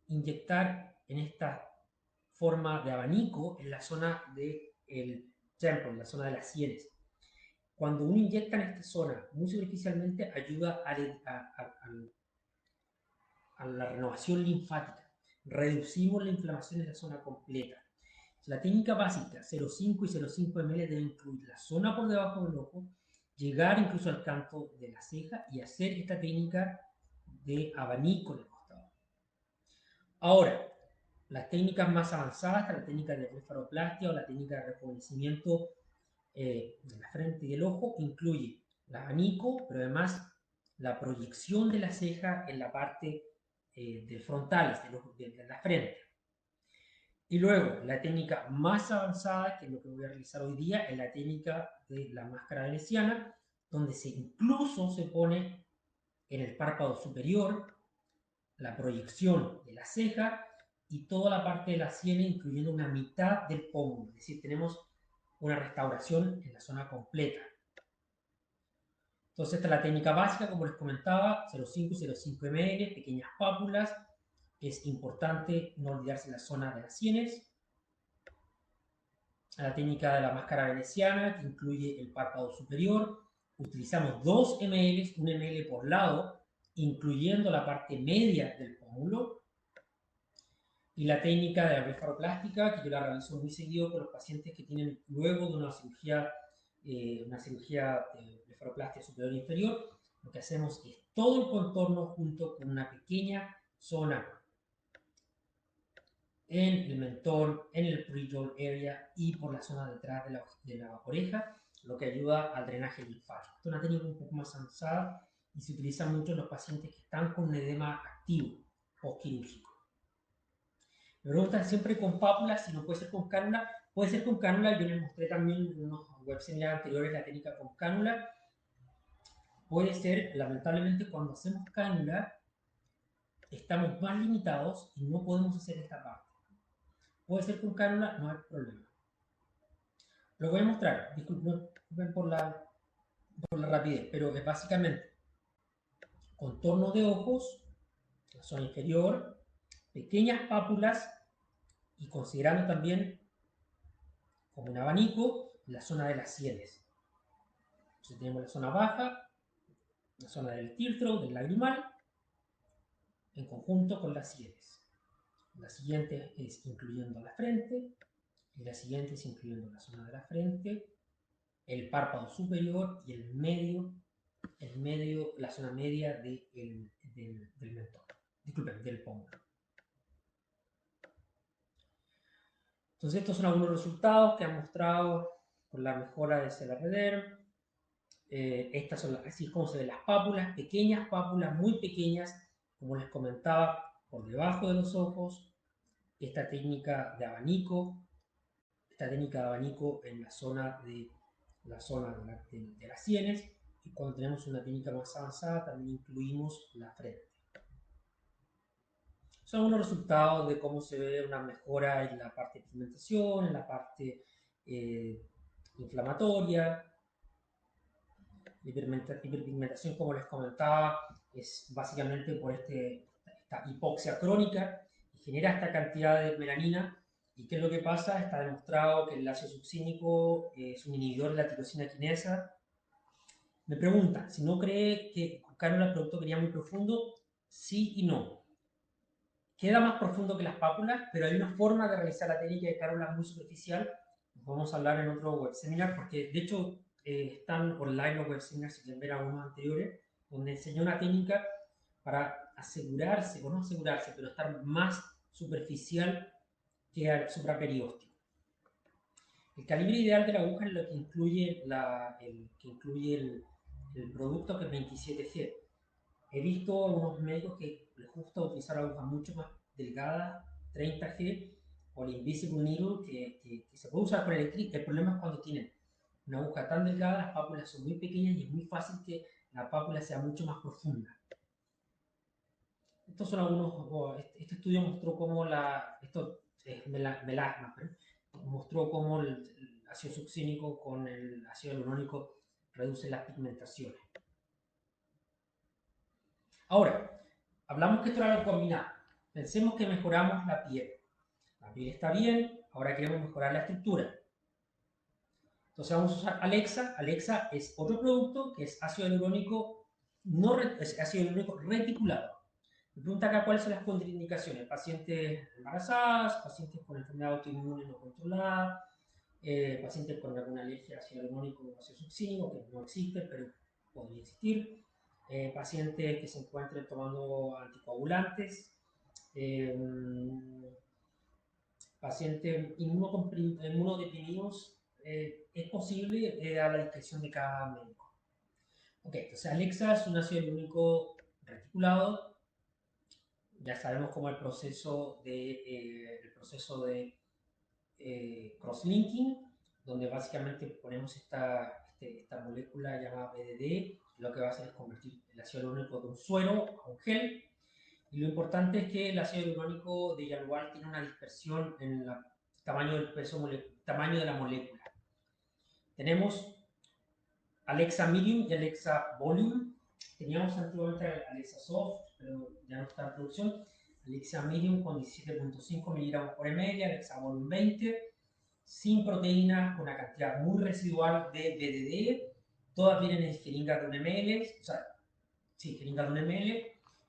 A: inyectar en esta forma de abanico en la zona del temple, en la zona de las sienes. Cuando uno inyecta en esta zona muy superficialmente, ayuda a la renovación linfática. Reducimos la inflamación en la zona completa. La técnica básica 0,5 y 0,5 ml debe incluir la zona por debajo del ojo, llegar incluso al canto de la ceja y hacer esta técnica de abanico en el costado. Ahora, Las técnicas más avanzadas, la técnica de blefaroplastia o la técnica de rejuvenecimiento de la frente y del ojo, incluye el abanico, pero además la proyección de la ceja en la parte de frontales de la frente. Y luego, la técnica más avanzada, que es lo que voy a realizar hoy día, es la técnica de la máscara veneciana, donde incluso se pone en el párpado superior la proyección de la ceja y toda la parte de la sien, incluyendo una mitad del pómulo. Es decir, tenemos una restauración en la zona completa. Entonces, esta es la técnica básica, como les comentaba, 0,5 y 0,5 ml, pequeñas pápulas. Es importante no olvidarse la zona de las sienes. La técnica de la máscara veneciana, que incluye el párpado superior. Utilizamos 2 ml, 1 ml por lado, incluyendo la parte media del pómulo. Y la técnica de la blefaroplástica, que yo la realizo muy seguido con los pacientes que tienen luego de una cirugía de blefaroplastia superior e inferior. Lo que hacemos es todo el contorno junto con una pequeña zona en el mentón, en el pre-jaw area y por la zona detrás de la oreja, lo que ayuda al drenaje linfático. Esta es una técnica un poco más avanzada y se utiliza mucho en los pacientes que están con un edema activo postquirúrgico. Me preguntan siempre con pápulas, si no puede ser con cánula. Puede ser con cánula, yo les mostré también en unos webinars anteriores la técnica con cánula. Puede ser, lamentablemente, cuando hacemos cánula, estamos más limitados y no podemos hacer esta parte. Puede ser con cánula, no hay problema. Lo voy a mostrar, disculpen por la rapidez, pero es básicamente contorno de ojos, la zona inferior, pequeñas pápulas y considerando también como un abanico la zona de las sienes. Entonces tenemos la zona baja, la zona del tear throat, del lagrimal, en conjunto con las sienes. La siguiente es incluyendo la frente, y la siguiente es incluyendo la zona de la frente, el párpado superior y el medio, la zona media del mentón. Disculpen, del pómulo. Entonces estos son algunos resultados que han mostrado con la mejora de CLRD. Estas son así es como se ven las pápulas, pequeñas pápulas, muy pequeñas, como les comentaba, por debajo de los ojos. Esta técnica de abanico en la zona de las sienes, y cuando tenemos una técnica más avanzada también incluimos la frente. Son unos resultados de cómo se ve una mejora en la parte de pigmentación, en la parte inflamatoria. La hiperpigmentación, como les comentaba, es básicamente por esta hipoxia crónica y genera esta cantidad de melanina. ¿Y qué es lo que pasa? Está demostrado que el ácido succínico es un inhibidor de la tirosina quinasa. Me pregunta, si no cree que con cánula el producto quería muy profundo, sí y no. Queda más profundo que las pápulas, pero hay una forma de realizar la técnica de cánula muy superficial. Vamos a hablar en otro web seminar, porque de hecho están online los web seminars, si quieren ver algunos anteriores, donde enseñó una técnica para asegurarse, o no asegurarse, pero estar más superficial que al supraperiósteo. El calibre ideal de la aguja es lo que incluye, el producto, que es 27G. He visto algunos médicos que les gusta utilizar agujas mucho más delgadas, 30G, o el Invisible Needle, que se puede usar con electric. El problema es cuando tienen una aguja tan delgada, las pápulas son muy pequeñas y es muy fácil que la pápula sea mucho más profunda. Estos son algunos, este estudio mostró cómo esto es melasma, mostró cómo el ácido succínico con el ácido hialurónico reduce las pigmentaciones. Ahora, hablamos que esto era algo combinado. Pensemos que mejoramos la piel. La piel está bien, ahora queremos mejorar la estructura. Entonces vamos a usar Alexa. Alexa es otro producto que es ácido hialurónico, es ácido hialurónico reticulado. Me pregunta acá cuáles son las contraindicaciones. Pacientes embarazadas, pacientes con enfermedad autoinmune no controlada, pacientes con alguna alergia a ácido hialurónico o ácido succínico, que no existe, pero podría existir. Pacientes que se encuentren tomando anticoagulantes, pacientes inmunodeprimidos, es posible a la discreción de cada médico. Ok, entonces Alexa es un ácido hialurónico reticulado. Ya sabemos cómo el proceso de cross-linking, donde básicamente ponemos esta molécula llamada BDD, lo que va a hacer es convertir el ácido hialurónico de un suero a un gel. Y lo importante es que el ácido hialurónico de Yalual tiene una dispersión en el tamaño tamaño de la molécula. Tenemos Alexa Medium y Alexa Volume. Teníamos antiguamente Alexa Soft, pero ya no está en producción. Alexa Medium con 17.5 miligramos por ml, Alexa Volume 20, sin proteína, con una cantidad muy residual de BDD. Todas vienen en jeringas de 1 ml, o sea, sí, jeringas de 1 ml,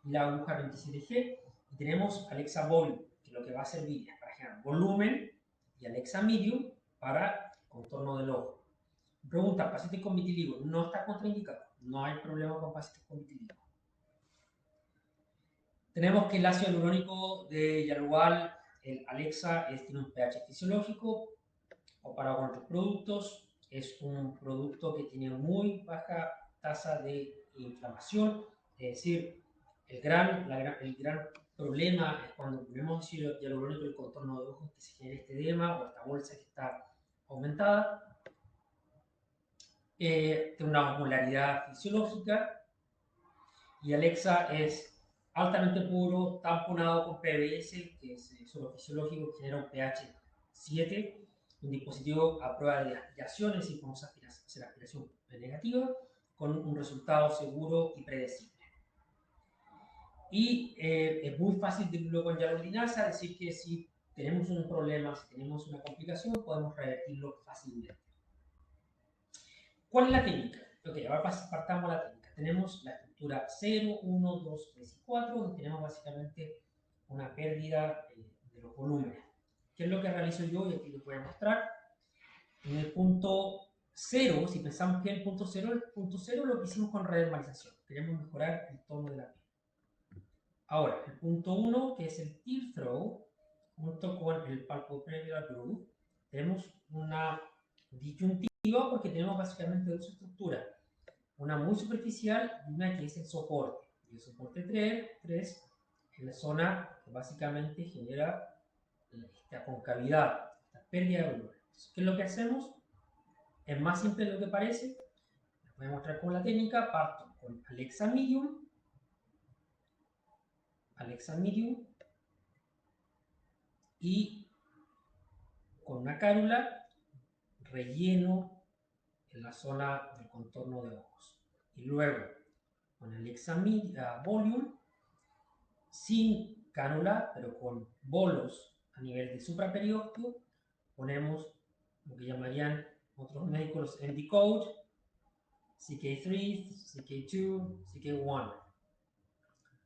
A: la aguja 27G. Y tenemos Alexa Volume, que lo que va a servir es para generar volumen, y Alexa Medium para contorno del ojo. Pregunta, pacientes con vitiligo, no está contraindicado, no hay problema con pacientes con vitiligo. Tenemos que el ácido hialurónico de Yalual, el Alexa, tiene un pH fisiológico, comparado con otros productos, es un producto que tiene muy baja tasa de inflamación, es decir, el gran problema es cuando ponemos ácido hialurónico en el contorno de ojos que se genera este edema o esta bolsa que está aumentada. Tiene una osmolaridad fisiológica y Alexa es altamente puro, tamponado con PBS, que es suelo fisiológico, que genera un pH 7, un dispositivo a prueba de aspiraciones y podemos hacer aspiración negativa con un resultado seguro y predecible. Y es muy fácil diluirlo con hialuronasa, es decir, que si tenemos un problema, si tenemos una complicación, podemos revertirlo fácilmente. ¿Cuál es la técnica? Ok, ahora partamos la técnica. Tenemos la estructura 0, 1, 2, 3 y 4, donde tenemos básicamente una pérdida de los volúmenes. ¿Qué es lo que realizo yo? Y aquí les voy a mostrar. En el punto 0, si pensamos que el punto 0 lo que hicimos con redermalización. Queremos mejorar el tono de la piel. Ahora, el punto 1, que es el tear throw, junto con el palpebral groove, tenemos una disyuntiva porque tenemos básicamente dos estructuras. Una muy superficial y una que es el soporte. Y el soporte 3 es la zona que básicamente genera esta concavidad, esta pérdida de volumen. Entonces, ¿qué es lo que hacemos? Es más simple de lo que parece. Les voy a mostrar con la técnica. Parto con Alexa Medium. Y con una cánula relleno en la zona del contorno de ojos. Y luego con Alexa Volume, sin cánula, pero con bolos a nivel de supraperiósteo, ponemos lo que llamarían otros médicos MD Code, CK3, CK2, CK1,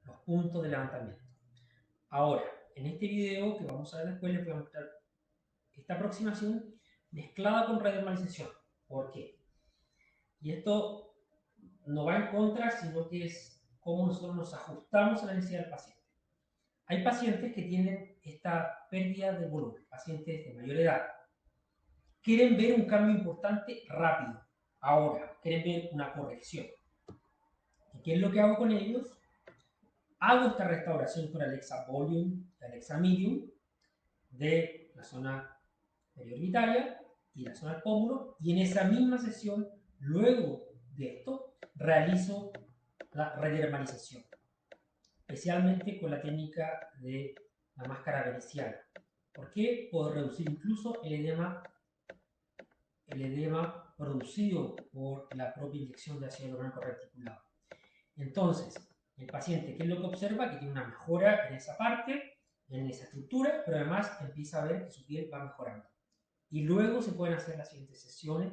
A: los puntos de levantamiento. Ahora, en este video que vamos a ver después, les voy a mostrar esta aproximación mezclada con redermalización. ¿Por qué? Y esto no va en contra, sino que es cómo nosotros nos ajustamos a la necesidad del paciente. Hay pacientes que tienen esta pérdida de volumen, pacientes de mayor edad. Quieren ver un cambio importante rápido, ahora, quieren ver una corrección. ¿Y qué es lo que hago con ellos? Hago esta restauración con Alexa Volume y Alexa Medium de la zona periorbitaria y la zona del pómulo, y en esa misma sesión, luego de esto, realizo la redermalización, especialmente con la técnica de la máscara veneciana. ¿Por qué? Puedo reducir incluso el edema producido por la propia inyección de ácido hialurónico reticulado. Entonces, el paciente, ¿qué es lo que observa? Que tiene una mejora en esa parte, en esa estructura, pero además empieza a ver que su piel va mejorando. Y luego se pueden hacer las siguientes sesiones,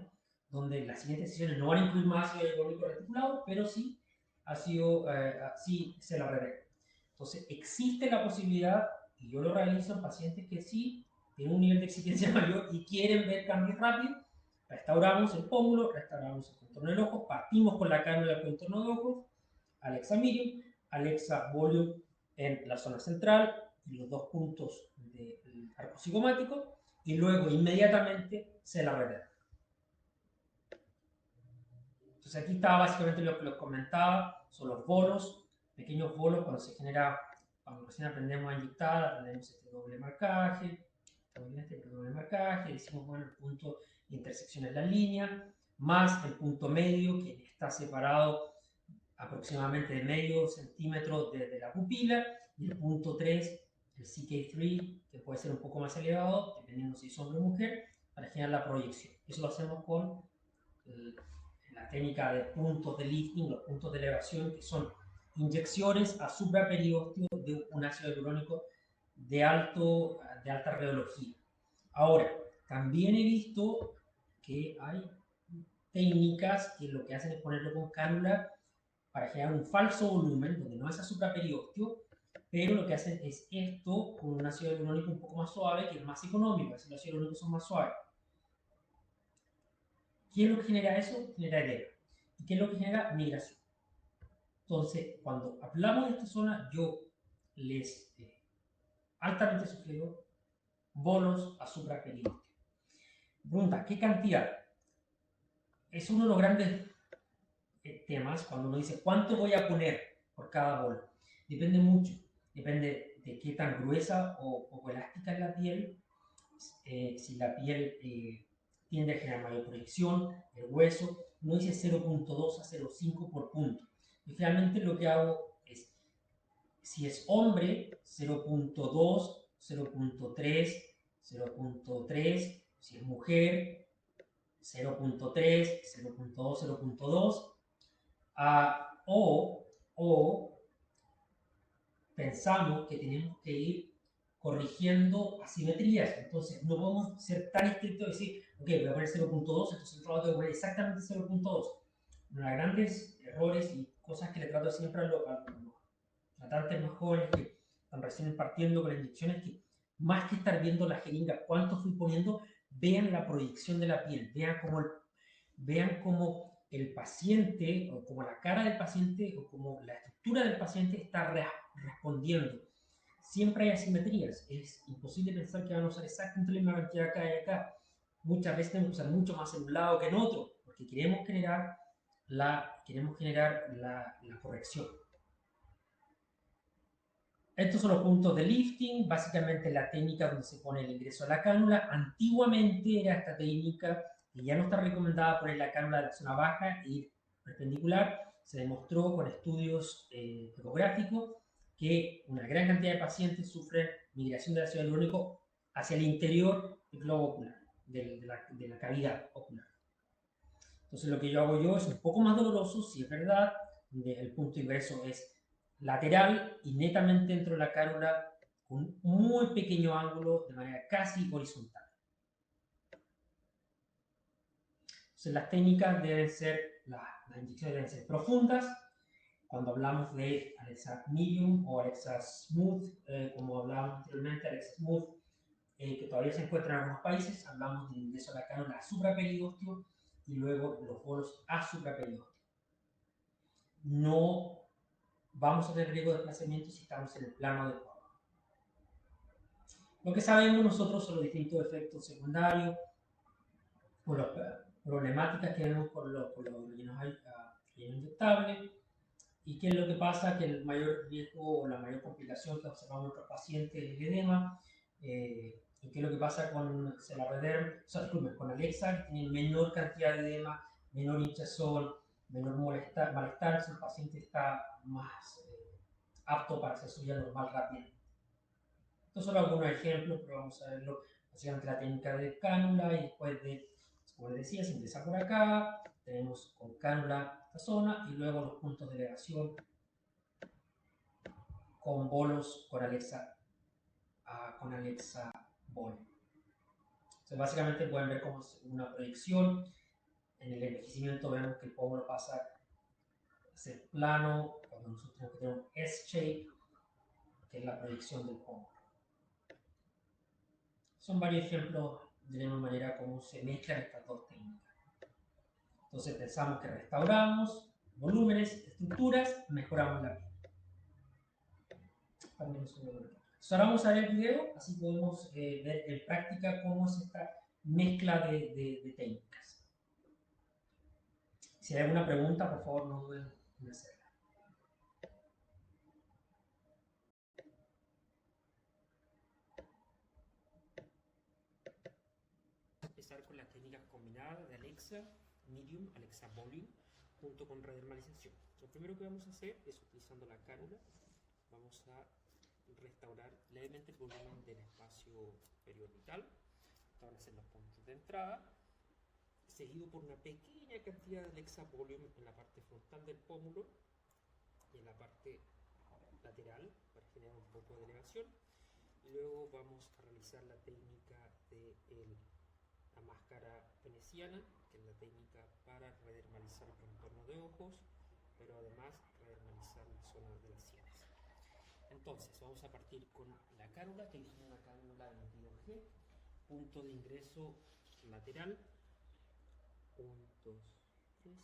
A: donde las siguientes sesiones no van a incluir más ácido hialurónico reticulado, pero sí, sí se la reversa. Entonces, existe la posibilidad, y yo lo realizo en pacientes que sí tienen un nivel de exigencia mayor y quieren ver cambios rápidos. Restauramos el pómulo, restauramos el contorno del ojo, partimos con la cánula del contorno de ojos, Alexa Medium, Alexa Volume en la zona central y los dos puntos del arco cigomático y luego inmediatamente se la reserva. Entonces aquí estaba básicamente lo que les comentaba, son los bolos, pequeños bolos cuando se genera, cuando recién aprendemos a inyectar, aprendemos este doble marcaje, decimos, bueno, el punto de intersección es la línea, más el punto medio que está separado aproximadamente de medio centímetro desde la pupila, y el punto 3, el CK3, que puede ser un poco más elevado, dependiendo si es hombre o mujer, para generar la proyección. Eso lo hacemos con la técnica de puntos de lifting, los puntos de elevación, que son inyecciones a supraperiósteo de un ácido hialurónico de alta radiología. Ahora, también he visto que hay técnicas que lo que hacen es ponerlo con cánula para generar un falso volumen, donde no es a supraperiósteo, pero lo que hacen es esto con un ácido hialurónico un poco más suave, que es más económico, así los ácidos hialurónicos son más suaves. ¿Qué es lo que genera eso? Genera edema. ¿Y qué es lo que genera? Migración. Entonces, cuando hablamos de esta zona, yo les altamente sugiero bolos a supraperiósteo. Pregunta, ¿qué cantidad? Es uno de los grandes temas cuando uno dice, ¿cuánto voy a poner por cada bolo? Depende mucho. Depende de qué tan gruesa o poco elástica es la piel. Si la piel tiende a generar mayor proyección, el hueso, no dice 0.2 a 0.5 por punto. Y finalmente lo que hago es, si es hombre, 0.2, 0.3, 0.3, si es mujer, 0.3, 0.2, 0.2, o pensamos que tenemos que ir corrigiendo asimetrías. Entonces, no podemos ser tan estrictos y decir, ok, voy a poner 0.2, entonces el trabajo tengo que poner exactamente 0.2. Uno de los grandes errores y cosas que le trato siempre a los tratantes más jóvenes que están recién partiendo con las inyecciones, que más que estar viendo la jeringa, cuánto fui poniendo, vean la proyección de la piel, vean cómo el paciente, o como la cara del paciente, o como la estructura del paciente está respondiendo. Siempre hay asimetrías, es imposible pensar que van a usar exactamente la misma cantidad acá y acá. Muchas veces tenemos que usar mucho más en un lado que en otro, porque queremos generar la corrección. Estos son los puntos de lifting, básicamente la técnica donde se pone el ingreso a la cánula. Antiguamente era esta técnica que ya no está recomendada poner la cánula de la zona baja e ir perpendicular. Se demostró con estudios ecográficos que una gran cantidad de pacientes sufren migración del ácido hialurónico hacia el interior del globo ocular, de la cavidad ocular. Entonces lo que yo hago es un poco más doloroso, si es verdad, el punto de ingreso es lateral y netamente dentro de la cánula con un muy pequeño ángulo de manera casi horizontal. Entonces las técnicas deben ser, las inyecciones deben ser profundas. Cuando hablamos de Alexa Medium o Alexa Smooth, como hablábamos anteriormente, Alexa Smooth, que todavía se encuentra en algunos países, hablamos de ingreso a la cánula supraperiósteo y luego los bolos a supraperiósteo. No vamos a tener riesgo de desplazamiento si estamos en el plano adecuado. Lo que sabemos nosotros son los distintos efectos secundarios o las problemáticas que vemos con los rellenos inyectables. ¿Y qué es lo que pasa? Que el mayor riesgo o la mayor complicación que observamos en nuestros pacientes es el edema. ¿Y qué es lo que pasa con con Alexa, que tiene menor cantidad de edema, menor hinchazón, menor malestar, si el paciente está más apto para hacer su vida normal rápidamente. Estos son algunos ejemplos, pero vamos a verlo básicamente la técnica de cánula y después de, como les decía, se empieza por acá, tenemos con cánula esta zona y luego los puntos de elevación con bolos con Alexa Bol. Entonces básicamente pueden ver como una proyección. En el envejecimiento vemos que el pómulo pasa a ser plano, cuando nosotros tenemos que tener un S-shape, que es la proyección del pómulo. Son varios ejemplos de la misma manera como se mezclan estas dos técnicas. Entonces pensamos que restauramos volúmenes, estructuras, mejoramos la piel. Entonces ahora vamos a ver el video, así podemos ver en práctica cómo es esta mezcla de técnicas. Si hay alguna pregunta, por favor no duden en hacerla. Empezar con las técnicas combinadas de Alexa Medium, Alexa Volume, junto con redermalización. Lo primero que vamos a hacer es, utilizando la cánula, vamos a restaurar levemente el volumen del espacio periorbital. Estos van a ser los puntos de entrada, seguido por una pequeña cantidad de Alexa Volume en la parte frontal del pómulo y en la parte lateral para generar un poco de elevación. Y luego vamos a realizar la técnica de la máscara veneciana, que es la técnica para redermalizar el contorno de ojos, pero además redermalizar la zona de las sienes. Entonces vamos a partir con la cánula, que es una cánula 22G, punto de ingreso lateral, 1, 2, 3,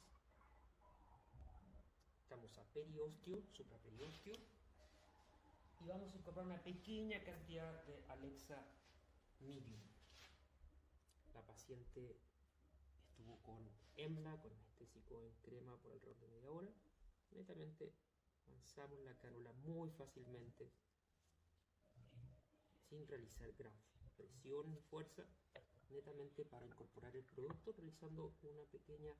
A: estamos a periostio, supraperiostio, y vamos a incorporar una pequeña cantidad de Alexa Medium. La paciente estuvo con EMLA, con anestésico en crema por alrededor de media hora. Netamente avanzamos la cánula muy fácilmente, sin realizar gran presión ni fuerza, netamente para incorporar el producto, realizando una pequeña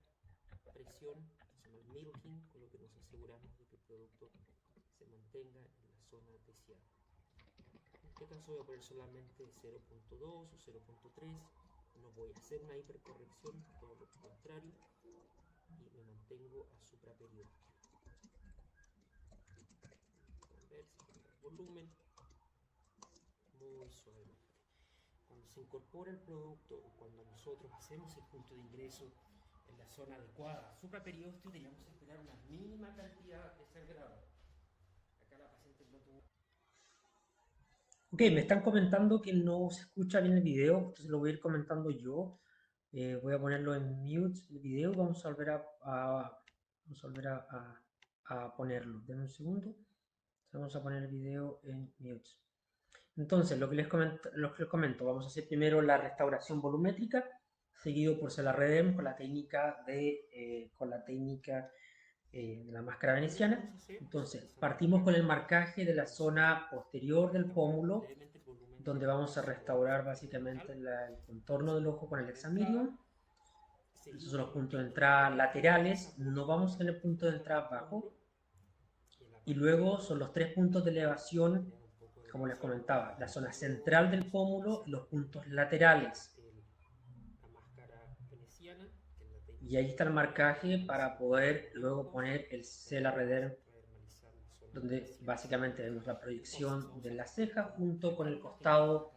A: presión que se llama el milking, con lo que nos aseguramos de que el producto se mantenga en la zona deseada. En este caso voy a poner solamente 0.2 o 0.3, no voy a hacer una hipercorrección, todo lo contrario, y me mantengo a supraperiostio. Pueden ver, se genera el volumen muy suavemente. Cuando se incorpora el producto o cuando nosotros hacemos el punto de ingreso en la zona adecuada, supraperiostio, teníamos que esperar una mínima cantidad de sangrado. Acá la paciente no tuvo. Ok, me están comentando que no se escucha bien el video, entonces lo voy a ir comentando yo. Voy a ponerlo en mute el video, vamos a volver a ponerlo. Denme un segundo. Vamos a poner el video en mute. Entonces, lo que les comento, vamos a hacer primero la restauración volumétrica, seguido por Celarredem con la técnica de la máscara veneciana. Entonces, partimos con el marcaje de la zona posterior del pómulo, donde vamos a restaurar básicamente el contorno del ojo con el Alexa Medium. Esos son los puntos de entrada laterales, no vamos en el punto de entrada bajo. Y luego son los 3 puntos de elevación, como les comentaba, la zona central del pómulo y los puntos laterales. Y ahí está el marcaje para poder luego poner el Celarredem, donde básicamente vemos la proyección de la ceja junto con el costado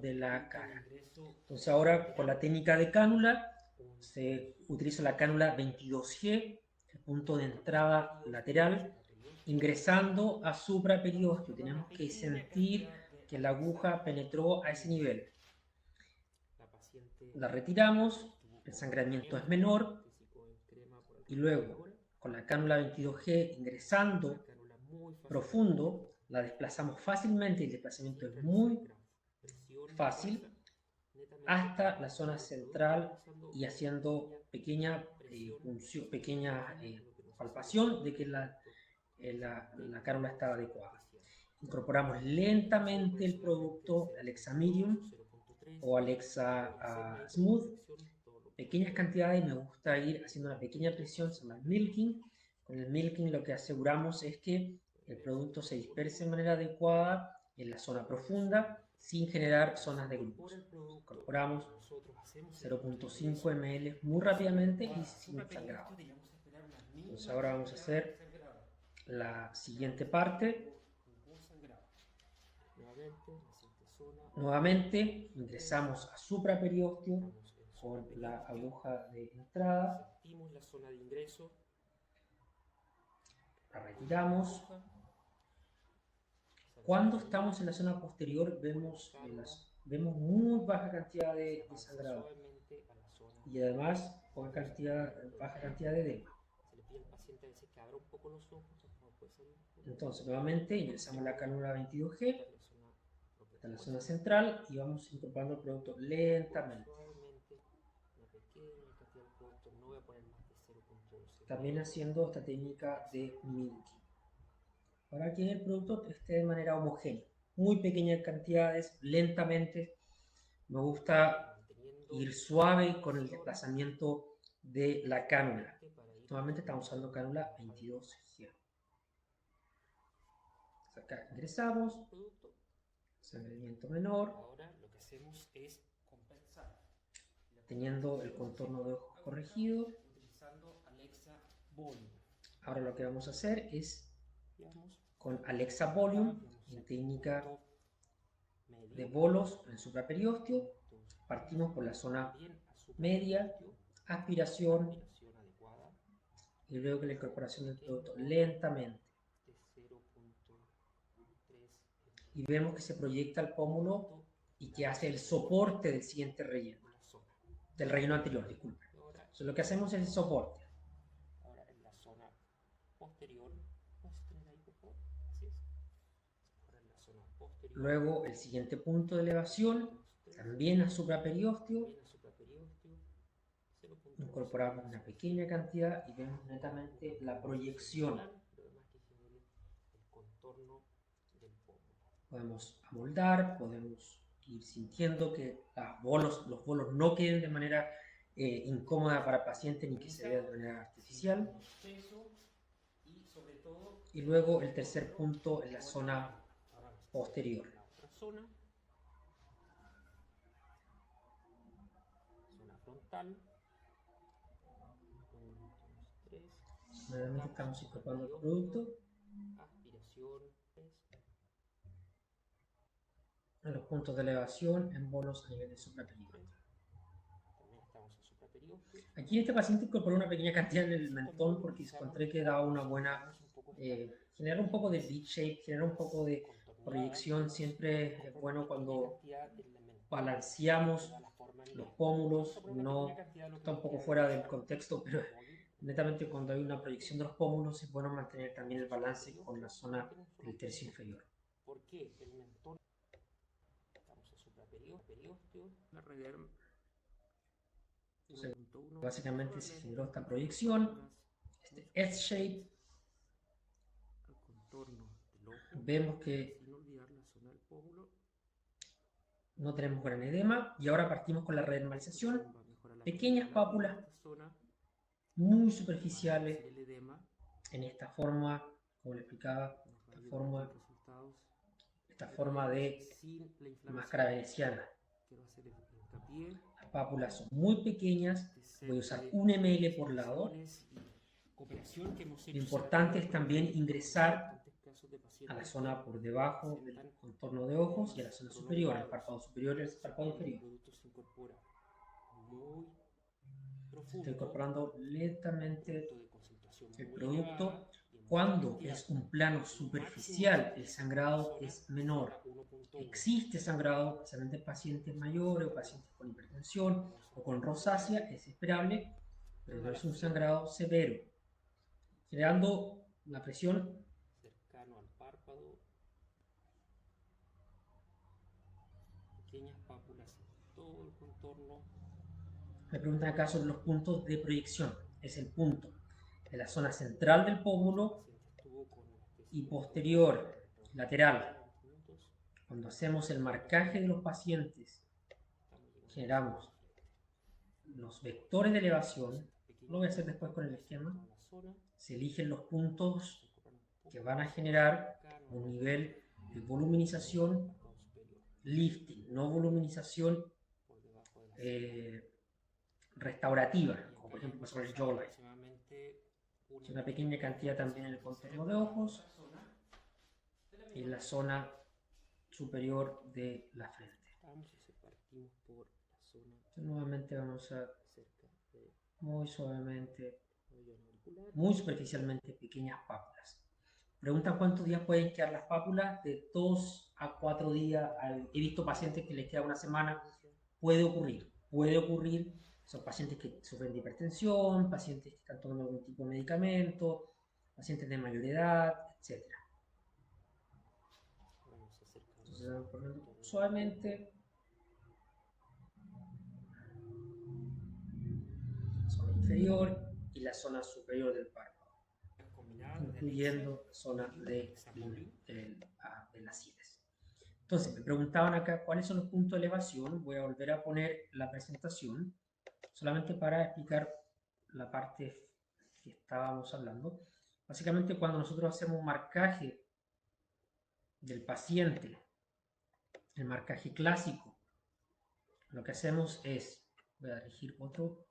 A: de la cara. Entonces ahora con la técnica de cánula se utiliza la cánula 22G, el punto de entrada lateral, ingresando a supraperiostio. Tenemos que sentir que la aguja penetró a ese nivel. La retiramos, el sangramiento es menor, y luego con la cánula 22G ingresando profundo, la desplazamos fácilmente, el desplazamiento es muy fácil, hasta la zona central y haciendo pequeña palpación de que la cánula está adecuada. Incorporamos lentamente el producto Alexa Medium o Alexa Smooth, pequeñas cantidades, me gusta ir haciendo una pequeña presión, se llama milking. Con el milking lo que aseguramos es que el producto se disperse de manera adecuada en la zona profunda sin generar zonas de grupos. Incorporamos 0.5 ml muy rápidamente y sin sangrado. Entonces ahora vamos a hacer la siguiente parte. Nuevamente ingresamos a supraperiostio con la aguja de entrada. Sentimos la zona de ingreso. La retiramos. Cuando estamos en la zona posterior vemos muy baja cantidad de sangrado y además baja cantidad de edema. Se le pide al paciente a veces que abra un poco los ojos, no puede salir Entonces, nuevamente ingresamos la cánula 22G hasta la zona central y vamos incorporando el producto lentamente. También haciendo esta técnica de milking, para que el producto esté de manera homogénea. Muy pequeñas cantidades, lentamente. Me gusta ir suave con el desplazamiento de la cánula. Nuevamente estamos usando cánula 22G. Acá ingresamos, sangramiento menor,
B: Ahora lo que hacemos es compensar.
A: teniendo el contorno de ojos corregido.
B: Utilizando Alexa Volume.
A: Ahora lo que vamos a hacer es con Alexa Volume, en técnica de bolos en supraperiósteo, partimos por la zona media, aspiración y luego la incorporación del producto lentamente. Y vemos que se proyecta el pómulo y que hace el soporte del siguiente relleno, del relleno anterior, disculpen. Entonces lo que hacemos es el soporte.
B: Ahora en la zona posterior, ¿puedes tener ahí, por favor? Así es. Ahora en la zona posterior.
A: Luego el siguiente punto de elevación, también a supraperiósteo. Incorporamos una pequeña cantidad y vemos netamente la proyección. Podemos amoldar, podemos ir sintiendo que los bolos no queden de manera incómoda para el paciente ni que se vea de manera artificial. Y luego el tercer punto en la zona posterior.
B: Zona frontal.
A: Nuevamente estamos incorporando el producto en los puntos de elevación en bolos a nivel de supraperiósteo. Aquí este paciente incorporó una pequeña cantidad en el mentón porque encontré que daba una buena, genera un poco de bead shape, genera un poco de proyección. Siempre es bueno cuando balanceamos los pómulos, no está un poco fuera del contexto, pero netamente cuando hay una proyección de los pómulos es bueno mantener también el balance con la zona del tercio inferior.
B: ¿Por qué? El mentón, estamos a supraperiósteo,
A: entonces, básicamente se generó esta proyección, este S-shape. Vemos que no tenemos gran edema y ahora partimos con la renormalización. Pequeñas pápulas muy superficiales en esta forma, como le explicaba, esta forma de máscara veneciana. Las pápulas son muy pequeñas, voy a usar 1 ml por lado. Lo importante es también ingresar a la zona por debajo del contorno de ojos y a la zona superior, el párpado superior y el párpado inferior. Estoy incorporando lentamente el producto. Cuando es un plano superficial, el sangrado es menor. Existe sangrado, especialmente en pacientes mayores o pacientes con hipertensión o con rosácea, es esperable, pero no es un sangrado severo. Generando la presión
B: cercano al párpado, pequeñas pápulas en todo el contorno.
A: Me preguntan acá sobre los puntos de proyección. Es el punto de la zona central del pómulo y posterior, lateral. Cuando hacemos el marcaje de los pacientes, generamos los vectores de elevación. Lo voy a hacer después con el esquema. Se eligen los puntos que van a generar un nivel de voluminización lifting, no voluminización restaurativa, como por ejemplo sobre el jawline. Una pequeña cantidad también en el contorno de ojos y en la zona superior de la frente. Nuevamente vamos a muy suavemente, muy superficialmente, pequeñas pápulas. Preguntan cuántos días pueden quedar las pápulas. De 2 a 4 días. He visto pacientes que les queda una semana. Puede ocurrir. Son pacientes que sufren de hipertensión, pacientes que están tomando algún tipo de medicamento, pacientes de mayor edad, etc. Entonces vamos poniendo suavemente. La zona inferior y la zona superior del párpado, incluyendo la zona de las iris. Entonces, me preguntaban acá cuáles son los puntos de elevación. Voy a volver a poner la presentación, solamente para explicar la parte que estábamos hablando. Básicamente, cuando nosotros hacemos un marcaje del paciente, el marcaje clásico, lo que hacemos es, voy a elegir otro,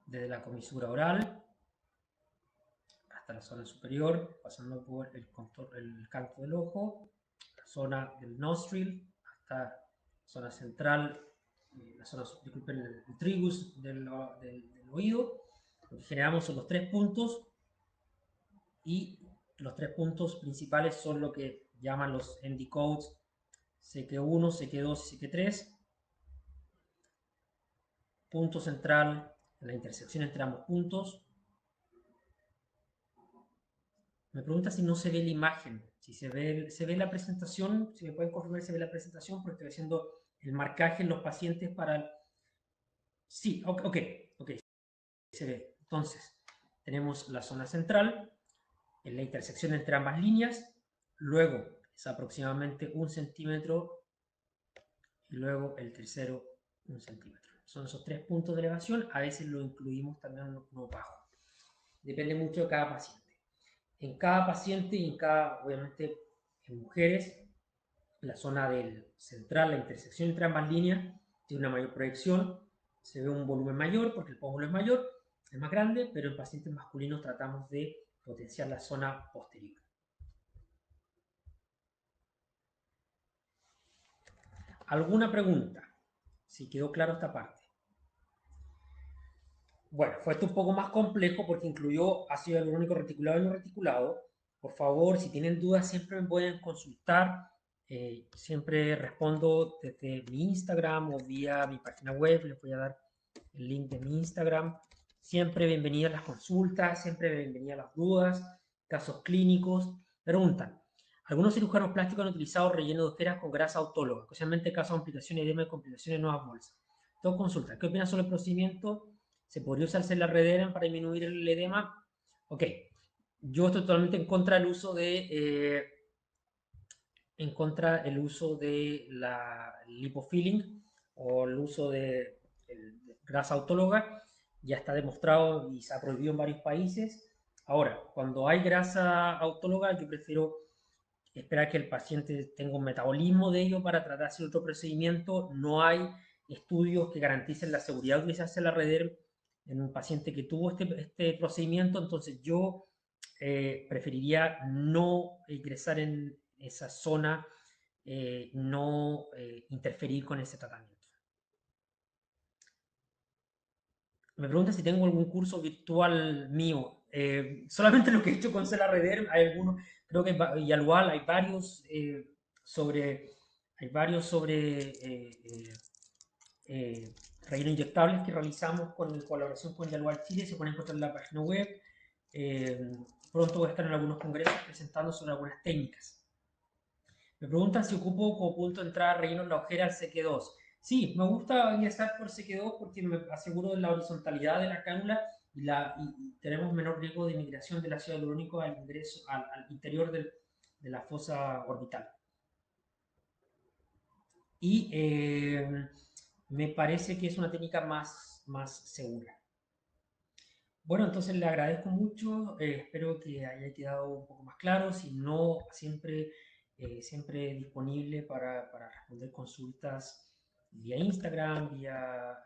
A: desde la comisura oral hasta la zona superior, pasando por el canto del ojo, la zona del nostril, hasta la zona central, disculpen, el trigus del oído. Lo que generamos son los 3 puntos, y los 3 puntos principales son lo que llaman los ND codes, CQ1, CQ2 y CQ3. Punto central, en la intersección entre ambos puntos. Me pregunta si no se ve la imagen, si se ve la presentación, si me pueden confirmar si se ve la presentación, porque estoy haciendo el marcaje en los pacientes para... Sí, ok, se ve. Entonces, tenemos la zona central, en la intersección entre ambas líneas, luego es aproximadamente 1 centímetro, y luego el tercero 1 centímetro. Son esos 3 puntos de elevación, a veces lo incluimos también en uno bajo. Depende mucho de cada paciente. En cada paciente y en cada, obviamente, en mujeres, la zona del central, la intersección entre ambas líneas, tiene una mayor proyección, se ve un volumen mayor porque el pómulo es mayor, es más grande, pero en pacientes masculinos tratamos de potenciar la zona posterior. ¿Alguna pregunta? Si quedó claro esta parte. Bueno, fue esto un poco más complejo porque incluyó ácido hialurónico reticulado y no reticulado. Por favor, si tienen dudas, siempre me pueden consultar. Siempre respondo desde mi Instagram o vía mi página web. Les voy a dar el link de mi Instagram. Siempre bienvenidas las consultas, siempre bienvenidas las dudas, casos clínicos. Preguntan, algunos cirujanos plásticos han utilizado relleno de ojeras con grasa autóloga, especialmente casos de complicaciones de edema y complicaciones de nuevas bolsas. Dos consultas. ¿Qué opinan sobre el procedimiento? ¿Se podría usar Cellarrederen para disminuir el edema? Ok, yo estoy totalmente en contra del uso de la lipofilling o el uso de grasa autóloga. Ya está demostrado y se ha prohibido en varios países. Ahora, cuando hay grasa autóloga, yo prefiero esperar que el paciente tenga un metabolismo de ello para tratar de hacer otro procedimiento. No hay estudios que garanticen la seguridad de utilizarse la Redder en un paciente que tuvo este procedimiento, entonces yo preferiría no ingresar en esa zona, no interferir con ese tratamiento. Me pregunta si tengo algún curso virtual mío. Solamente lo que he hecho con Cellarredder, hay algunos, creo que y al igual hay varios sobre relleno inyectables que realizamos en colaboración con Yalual Chile, se pueden encontrar en la página web. Pronto voy a estar en algunos congresos presentando sobre algunas técnicas. Me preguntan si ocupo como punto de entrada relleno en la ojera al CQ2. Sí, me gusta ingresar por CQ2 porque me aseguro de la horizontalidad de la cánula y tenemos menor riesgo de migración del ácido hialurónico al interior de la fosa orbital. Y me parece que es una técnica más segura. Bueno, entonces le agradezco mucho, espero que haya quedado un poco más claro. Si no, siempre disponible para responder consultas vía Instagram, vía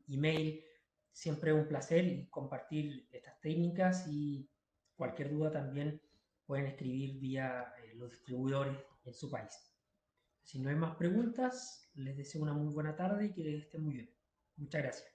A: email. Siempre un placer compartir estas técnicas, y cualquier duda también pueden escribir vía los distribuidores en su país. Si no hay más preguntas, les deseo una muy buena tarde y que estén muy bien. Muchas gracias.